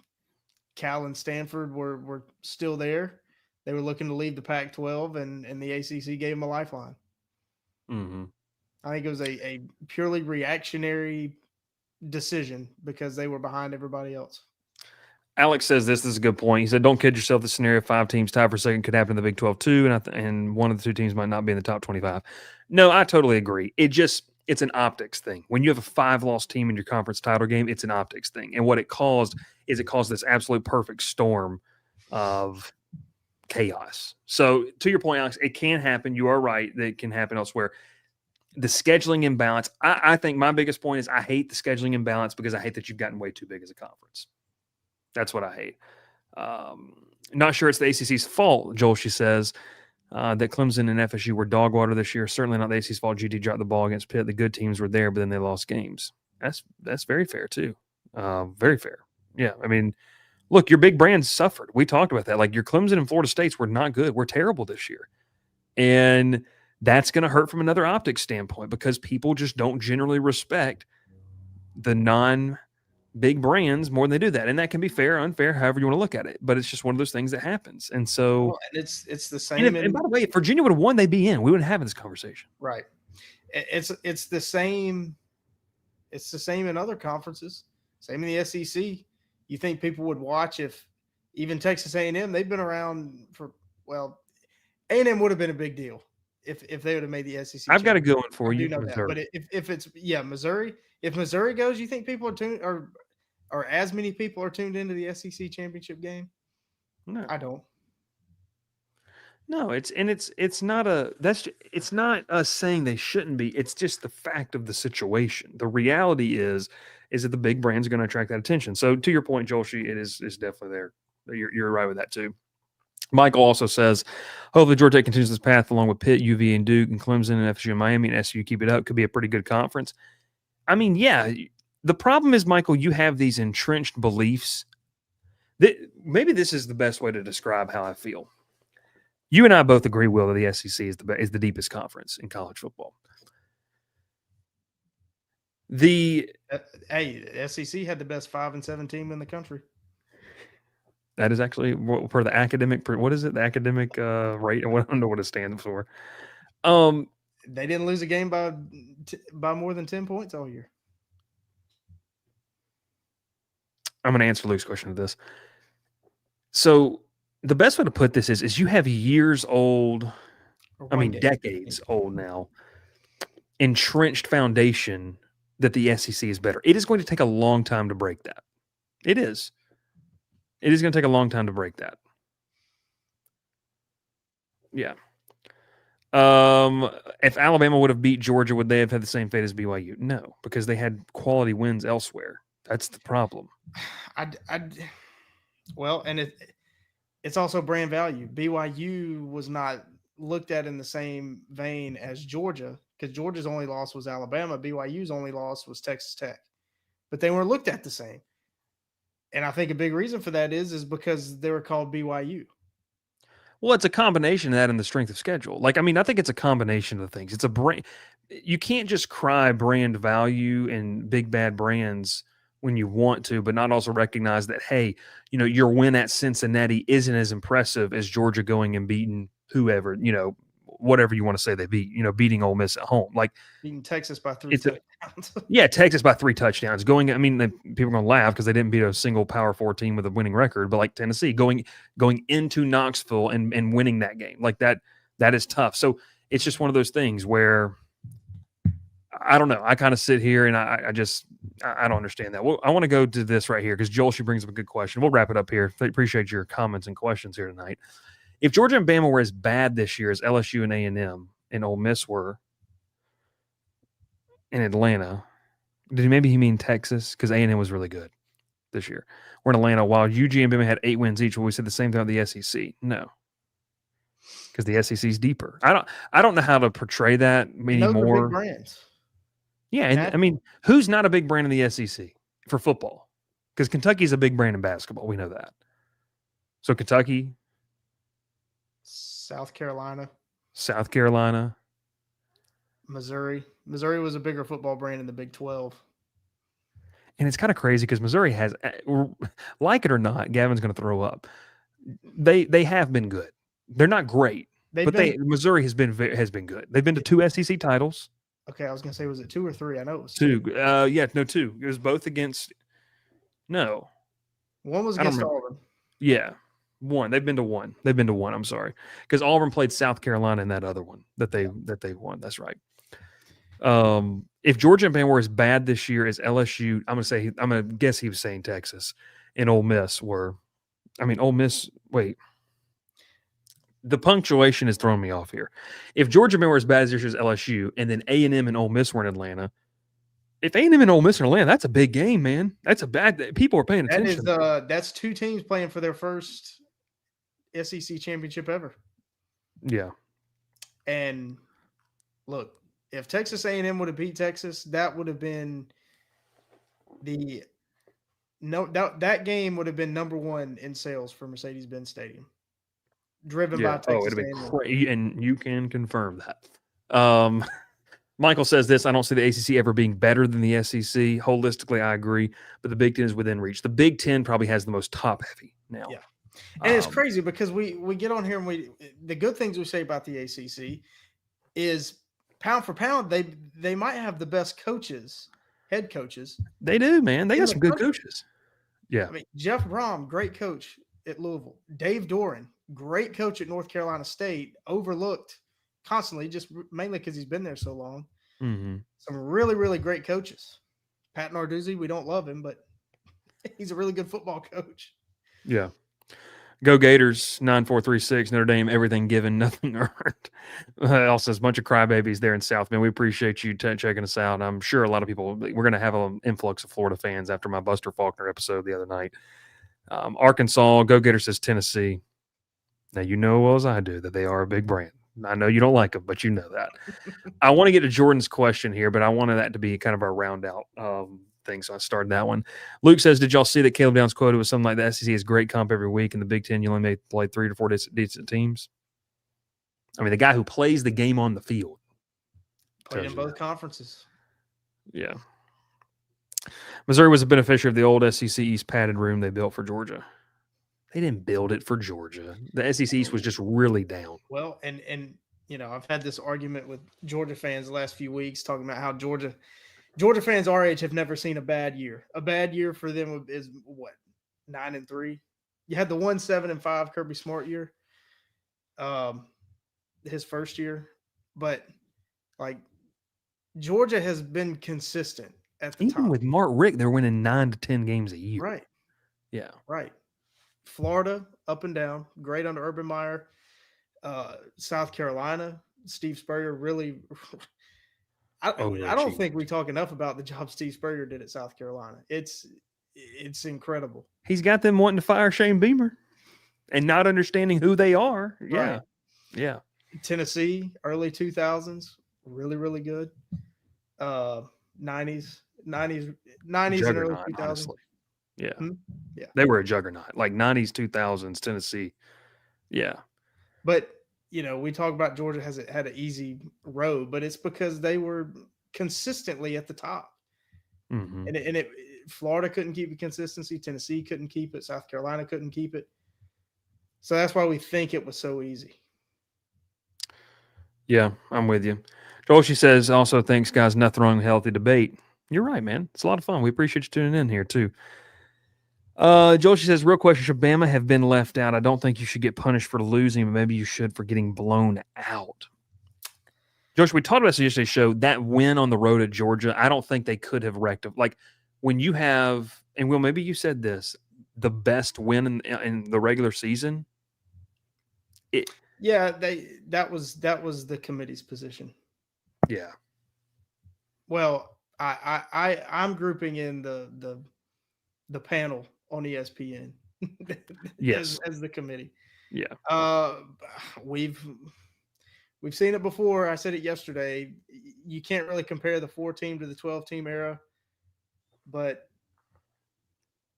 Cal and Stanford were still there. They were looking to leave the Pac-12, and the ACC gave them a lifeline. Mm-hmm. I think it was a purely reactionary decision because they were behind everybody else. Alex says this is a good point. He said, don't kid yourself. The scenario 5 teams tied for second could happen in the Big 12 too, and one of the 2 teams might not be in the top 25. No, I totally agree. It's an optics thing. When you have a 5-loss team in your conference title game, it's an optics thing. And what it caused this absolute perfect storm of chaos. So to your point, Alex, it can happen. You are right that it can happen elsewhere. The scheduling imbalance, I think my biggest point is I hate the scheduling imbalance because I hate that you've gotten way too big as a conference. That's what I hate. Not sure it's the ACC's fault, Joel, she says, that Clemson and FSU were dog water this year. Certainly not the ACC's fault. GT dropped the ball against Pitt. The good teams were there, but then they lost games. That's very fair, too. Very fair. Yeah, I mean, look, your big brands suffered. We talked about that. Like, your Clemson and Florida States were not good. We're terrible this year. And that's going to hurt from another optics standpoint because people just don't generally respect the non-big brands more than they do that. And that can be fair, unfair, however you want to look at it. But it's just one of those things that happens. And so, Well, and it's the same. and by the way, if Virginia would have won, they'd be in. We wouldn't have this conversation. Right. It's the same. It's the same in other conferences. Same in the SEC. You think people would watch if even Texas A&M, they've been around for, well, A&M would have been a big deal if they would have made the SEC. I've got a good one for you. Know that. But if it's Missouri, if Missouri goes, you think people are tuned or as many people are tuned into the SEC championship game? No, I don't. No, it's not us saying they shouldn't be. It's just the fact of the situation. The reality is that the big brands are going to attract that attention. So to your point, Joel, it is definitely there. You're right with that too. Michael also says, hopefully Georgia Tech continues this path along with Pitt, UV, and Duke, and Clemson, and FSU, and Miami, and SU keep it up. Could be a pretty good conference. I mean, yeah. The problem is, Michael, you have these entrenched beliefs. Maybe this is the best way to describe how I feel. You and I both agree, Will, that the SEC is the deepest conference in college football. The SEC had the best 5-7 team in the country. That is actually for the academic. What is it? The academic rate? I don't know what it stands for. They didn't lose a game by more than 10 points all year. I'm going to answer Luke's question to this. So the best way to put this is you have years old, decades old now, entrenched foundation that the SEC is better. It is going to take a long time to break that. It is. It is going to take a long time to break that. Yeah. If Alabama would have beat Georgia, would they have had the same fate as BYU? No, because they had quality wins elsewhere. That's the problem. Well, and it's also brand value. BYU was not looked at in the same vein as Georgia because Georgia's only loss was Alabama. BYU's only loss was Texas Tech, but they weren't looked at the same. And I think a big reason for that is because they were called BYU. Well, it's a combination of that and the strength of schedule. I think it's a combination of things. It's a brand. You can't just cry brand value and big bad brands when you want to, but not also recognize that, hey, your win at Cincinnati isn't as impressive as Georgia going and beating whoever, whatever you want to say they beat, beating Ole Miss at home. Beating Texas by 3 touchdowns. Texas by 3 touchdowns. People are going to laugh because they didn't beat a single Power 4 team with a winning record, but Tennessee going into Knoxville and winning that game. That is tough. So it's just one of those things where I don't know. I kind of sit here and I don't understand that. Well, I want to go to this right here because Joel, she brings up a good question. We'll wrap it up here. I appreciate your comments and questions here tonight. If Georgia and Bama were as bad this year as LSU and A&M and Ole Miss were in Atlanta, maybe he mean Texas? Because A&M was really good this year. We're in Atlanta. While UG and Bama had 8 wins each, well, we said the same thing with the SEC. No, because the SEC is deeper. I don't know how to portray that anymore. Big brands. Yeah, and who's not a big brand in the SEC for football? Because Kentucky's a big brand in basketball. We know that. So Kentucky, South Carolina, Missouri. Missouri was a bigger football brand in the Big 12. And it's kind of crazy because Missouri has, like it or not, Gavin's going to throw up. They have been good. They're not great, Missouri has been good. They've been to 2 SEC titles. Okay, I was going to say, was it 2 or 3? I know it was 2. 2. It was both against. No, one was against Auburn. Yeah. 1. They've been to 1. I'm sorry, because Auburn played South Carolina in that other one that they won. That's right. If Georgia and Bama were as bad this year as LSU, I'm gonna guess he was saying Texas and Ole Miss were. Ole Miss. Wait, the punctuation is throwing me off here. If Georgia and Bama were as bad as this year as LSU, and then A&M and Ole Miss were in Atlanta, if A&M and Ole Miss are in Atlanta, that's a big game, man. That's a bad. People are paying That is attention. that's two teams playing for their first SEC championship ever. Yeah. And look, if Texas A&M would have beat Texas, that would have been that game would have been number one in sales for Mercedes-Benz Stadium, driven by Yeah. Oh, Texas it'd be A&M. crazy, and you can confirm that. Michael says this: I don't see the ACC ever being better than the SEC. Holistically, I agree, but the Big Ten is within reach. The Big Ten probably has the most top heavy now. Yeah. And it's crazy because we get on here and the good things we say about the ACC is pound for pound they might have the best head coaches. They do, man. They in got the some good country. coaches. Yeah. I mean, Jeff Brom, great coach at Louisville. Dave Doran, great coach at North Carolina State, overlooked constantly, just mainly because he's been there so long. Mm-hmm. Some really, really great coaches. Pat Narduzzi, we don't love him, but he's a really good football coach. Yeah. Go Gators, 9436, Notre Dame, everything given, nothing earned. Also, there's a bunch of crybabies there in South Bend. We appreciate you checking us out. I'm sure a lot of people, we're going to have an influx of Florida fans after my Buster Faulkner episode the other night. Arkansas, Go Gators says Tennessee. Now, you know well as I do that they are a big brand. I know you don't like them, but you know that. I want to get to Jordan's question here, but I wanted that to be kind of our round out thing, so I started that one. Luke says, did y'all see that Caleb Downs quoted was something like the SEC is great comp every week, and the Big Ten you only may play 3 to 4 decent teams? I mean, the guy who plays the game on the field. Played in both conferences. Yeah. Missouri was a beneficiary of the old SEC East padded room they built for Georgia. They didn't build it for Georgia. The SEC East was just really down. Well, and you know, I've had this argument with Georgia fans the last few weeks talking about how Georgia fans our age have never seen a bad year. A bad year for them is what, 9-3. You had the 1-7-5 Kirby Smart year, his first year, but like Georgia has been consistent at the Even top. with Mark Richt, they're winning 9 to 10 games a year. Right. Yeah. Right. Florida up and down, great under Urban Meyer. South Carolina, Steve Spurrier really. I don't think we talk enough about the job Steve Spurrier did at South Carolina. It's incredible. He's got them wanting to fire Shane Beamer and not understanding who they are. Yeah. Right. Yeah. Tennessee, early 2000s, really, really good. 90s and early 2000s. Honestly. Yeah. Yeah. They were a juggernaut. Like 90s, 2000s, Tennessee. Yeah. But, you know, we talk about Georgia has had an easy road, but it's because they were consistently at the top. Mm-hmm. And Florida couldn't keep the consistency. Tennessee couldn't keep it. South Carolina couldn't keep it. So that's why we think it was so easy. Yeah, I'm with you. Joel, she says, also thanks, guys. Nothing wrong with healthy debate. You're right, man. It's a lot of fun. We appreciate you tuning in here, too. Joel, she says, real question, should Bama have been left out? I don't think you should get punished for losing, but maybe you should for getting blown out. Josh, we talked about this yesterday's show. That win on the road at Georgia, I don't think they could have rectified. Like, when you have, and Will, maybe you said this, the best win in the regular season. That was the committee's position. Yeah. Well, I'm grouping in the panel on ESPN. Yes. as the committee. Yeah. We've seen it before. I said it yesterday. You can't really compare the 4-team to the 12-team era, but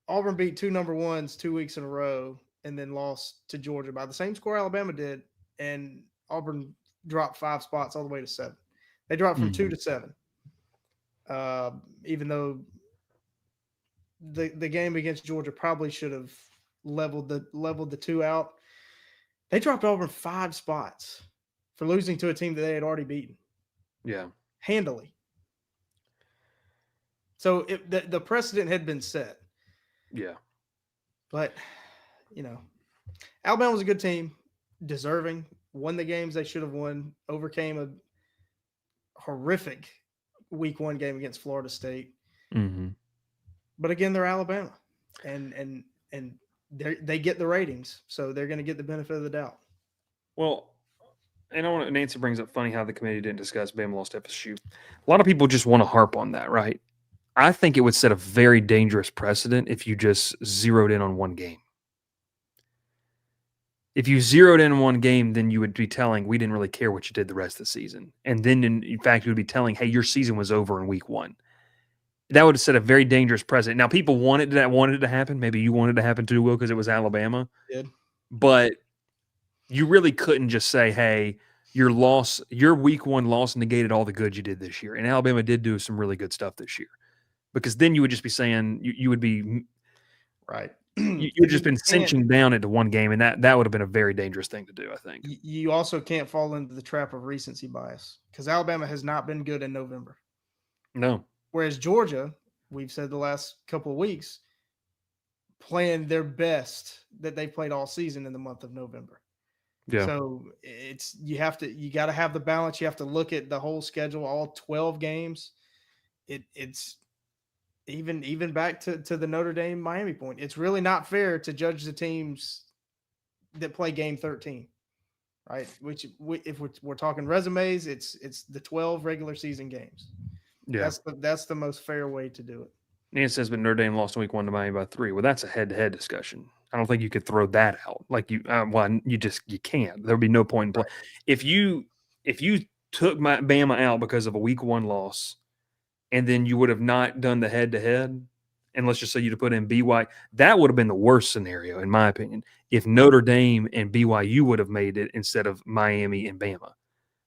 Auburn beat 2 number ones 2 weeks in a row and then lost to Georgia by the same score Alabama did, and Auburn dropped 5 spots all the way to 7. They dropped from 2 to 7. Even though the game against Georgia probably should have leveled the 2 out. They dropped Auburn 5 spots for losing to a team that they had already beaten. Yeah. Handily. So the precedent had been set. Yeah. But, you know, Alabama was a good team, deserving, won the games they should have won, overcame a horrific week 1 game against Florida State. Mm-hmm. But again, they're Alabama, and they get the ratings, so they're going to get the benefit of the doubt. Well, and Nancy brings up funny how the committee didn't discuss Bama lost FSU. A lot of people just want to harp on that, right? I think it would set a very dangerous precedent if you just zeroed in on one game. If you zeroed in on one game, then you would be telling, we didn't really care what you did the rest of the season. And then, in fact, you would be telling, hey, your season was over in week 1. That would have set a very dangerous precedent. Now, people wanted it to happen. Maybe you wanted it to happen too, Will, because it was Alabama. Did. But you really couldn't just say, hey, your week 1 loss negated all the good you did this year. And Alabama did do some really good stuff this year. Because then you would just be saying, you would be right. you would just been cinching down into one game, and that would have been a very dangerous thing to do, I think. You also can't fall into the trap of recency bias because Alabama has not been good in November. No. Whereas Georgia, we've said the last couple of weeks, playing their best that they played all season in the month of November. Yeah. So you got to have the balance. You have to look at the whole schedule, all 12 games. It's even back to the Notre Dame Miami point. It's really not fair to judge the teams that play game 13, right? Which if we're talking resumes, it's the 12 regular season games. Yeah. That's the most fair way to do it. Nance says, but Notre Dame lost in week 1 to Miami by 3. Well, that's a head-to-head discussion. I don't think you could throw that out. Like you can't. There would be no point in play. If you took Bama out because of a week 1 loss, and then you would have not done the head-to-head, and let's just say you'd have put in BYU, that would have been the worst scenario, in my opinion, if Notre Dame and BYU would have made it instead of Miami and Bama.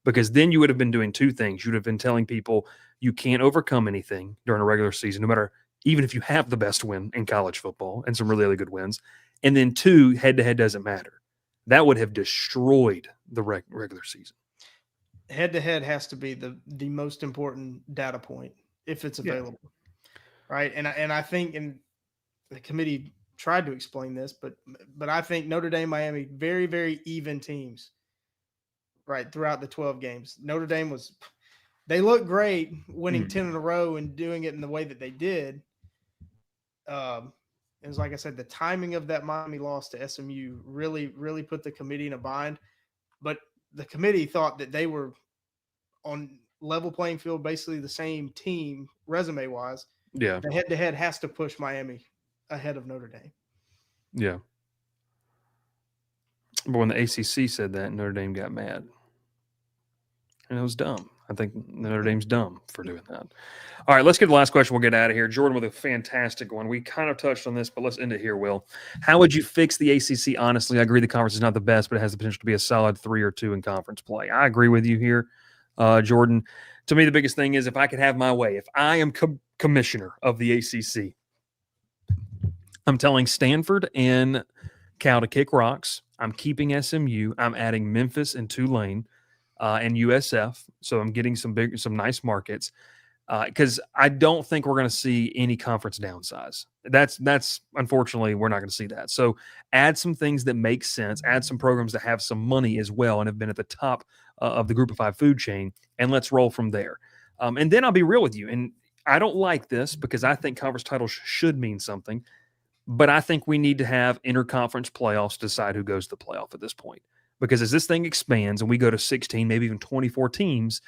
Because then you would have been doing two things. You would have been telling people you can't overcome anything during a regular season, no matter, even if you have the best win in college football and some really, really good wins. And then 2, head-to-head doesn't matter. That would have destroyed the regular season. Head-to-head has to be the most important data point if it's available, right? And I think, and the committee tried to explain this, but I think Notre Dame, Miami, very, very even teams, right, throughout the 12 games. Notre Dame they looked great winning 10 in a row and doing it in the way that they did. It was, like I said, the timing of that Miami loss to SMU really, really put the committee in a bind. But the committee thought that they were on level playing field, basically the same team resume wise. Yeah. The head-to-head has to push Miami ahead of Notre Dame. Yeah. But when the ACC said that, Notre Dame got mad. And it was dumb. I think Notre Dame's dumb for doing that. All right, let's get the last question. We'll get out of here. Jordan with a fantastic one. We kind of touched on this, but let's end it here, Will. How would you fix the ACC? Honestly, I agree the conference is not the best, but it has the potential to be a solid 3 or 2 in conference play. I agree with you here, Jordan. To me, the biggest thing is if I could have my way, if I am commissioner of the ACC, I'm telling Stanford and Cal to kick rocks. I'm keeping SMU. I'm adding Memphis and Tulane and USF. So I'm getting some nice markets because I don't think we're going to see any conference downsize. That's unfortunately, we're not going to see that. So add some things that make sense, add some programs that have some money as well and have been at the top of the group of 5 food chain, and let's roll from there. And then I'll be real with you. And I don't like this because I think conference titles should mean something. But I think we need to have interconference playoffs to decide who goes to the playoff at this point. Because as this thing expands and we go to 16, maybe even 24 teams,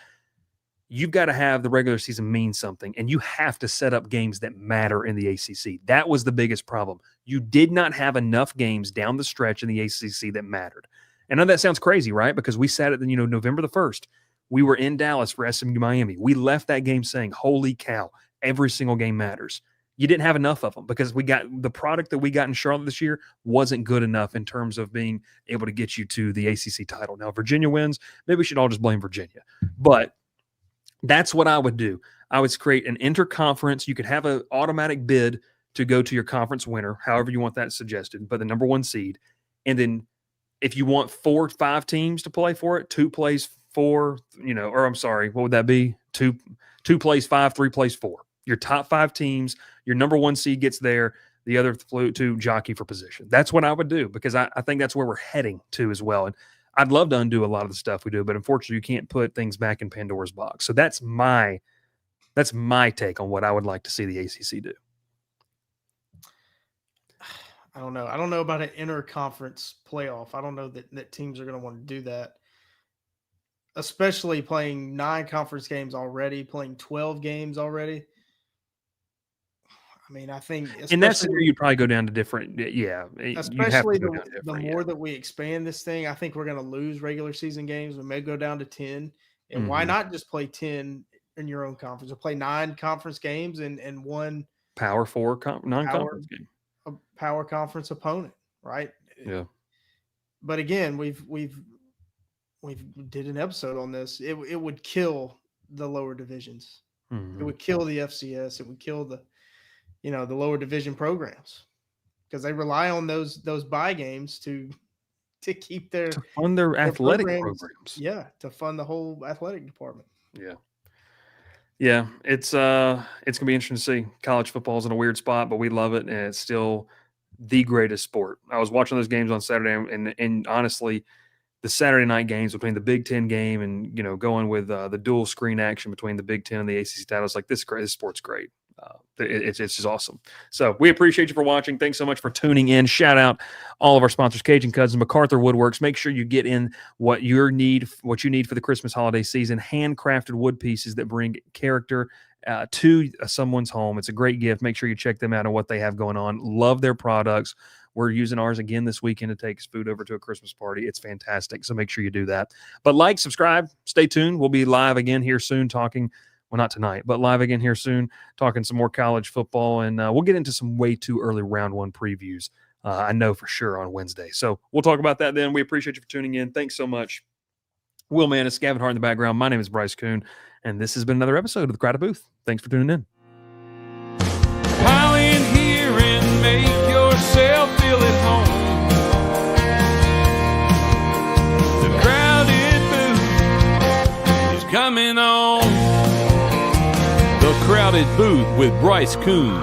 you've got to have the regular season mean something. And you have to set up games that matter in the ACC. That was the biggest problem. You did not have enough games down the stretch in the ACC that mattered. And I know that sounds crazy, right? Because we sat at November the 1st. We were in Dallas for SMU Miami. We left that game saying, holy cow, every single game matters. You didn't have enough of them because we got the product that we got in Charlotte this year wasn't good enough in terms of being able to get you to the ACC title. Now, Virginia wins. Maybe we should all just blame Virginia. But that's what I would do. I would create an interconference. You could have an automatic bid to go to your conference winner, however you want that suggested, but the number 1 seed. And then if you want 4 or 5 teams to play for it, 2 plays 4, or I'm sorry, what would that be? 2 plays 5, 3 plays 4. Your top 5 teams, your number 1 seed gets there, the other 2 jockey for position. That's what I would do because I think that's where we're heading to as well. And I'd love to undo a lot of the stuff we do, but unfortunately you can't put things back in Pandora's box. So that's my take on what I would like to see the ACC do. I don't know. I don't know about an interconference playoff. I don't know that teams are going to want to do that, especially playing 9 conference games already, playing 12 games already. I mean, I think In that especially scenario, you'd probably go down to different. Yeah, you have to especially go the, down the different. more that we expand this thing, I think we're going to lose regular season games. We may go down to 10. And why Mhm. not just play 10 in your own conference or play 9 conference games and one Power 4 non-conference game. a power conference opponent, right? Yeah. But again, we've did an episode on this. It would kill the lower divisions. It Mhm. would kill the FCS. It would kill the the lower division programs because they rely on those bye games to keep To fund their athletic programs. Yeah, to fund the whole athletic department. Yeah. Yeah, it's gonna be interesting to see. College football's in a weird spot, but we love it, and it's still the greatest sport. I was watching those games on Saturday, and honestly, the Saturday night games between the Big Ten game and going with the dual screen action between the Big Ten and the ACC titles, like this sport's great. It's just awesome. So we appreciate you for watching. Thanks so much for tuning in. Shout out all of our sponsors, Cajun Cousins, MacArthur Woodworks. Make sure you get in what you need for the Christmas holiday season. Handcrafted wood pieces that bring character to someone's home. It's a great gift. Make sure you check them out and what they have going on. Love their products. We're using ours again this weekend to take food over to a Christmas party. It's fantastic. So make sure you do that. But subscribe, stay tuned. We'll be live again here soon talking. Well, not tonight, but live again here soon, talking some more college football. And we'll get into some way too early round 1 previews, I know for sure, on Wednesday. So we'll talk about that then. We appreciate you for tuning in. Thanks so much. Will Maness, Gavin Hart in the background. My name is Bryce Koon, and this has been another episode of The Crowded Booth. Thanks for tuning in. Pile in here and make yourself feel at home. The crowded booth is coming on. The Crowded Booth with Bryce Koon.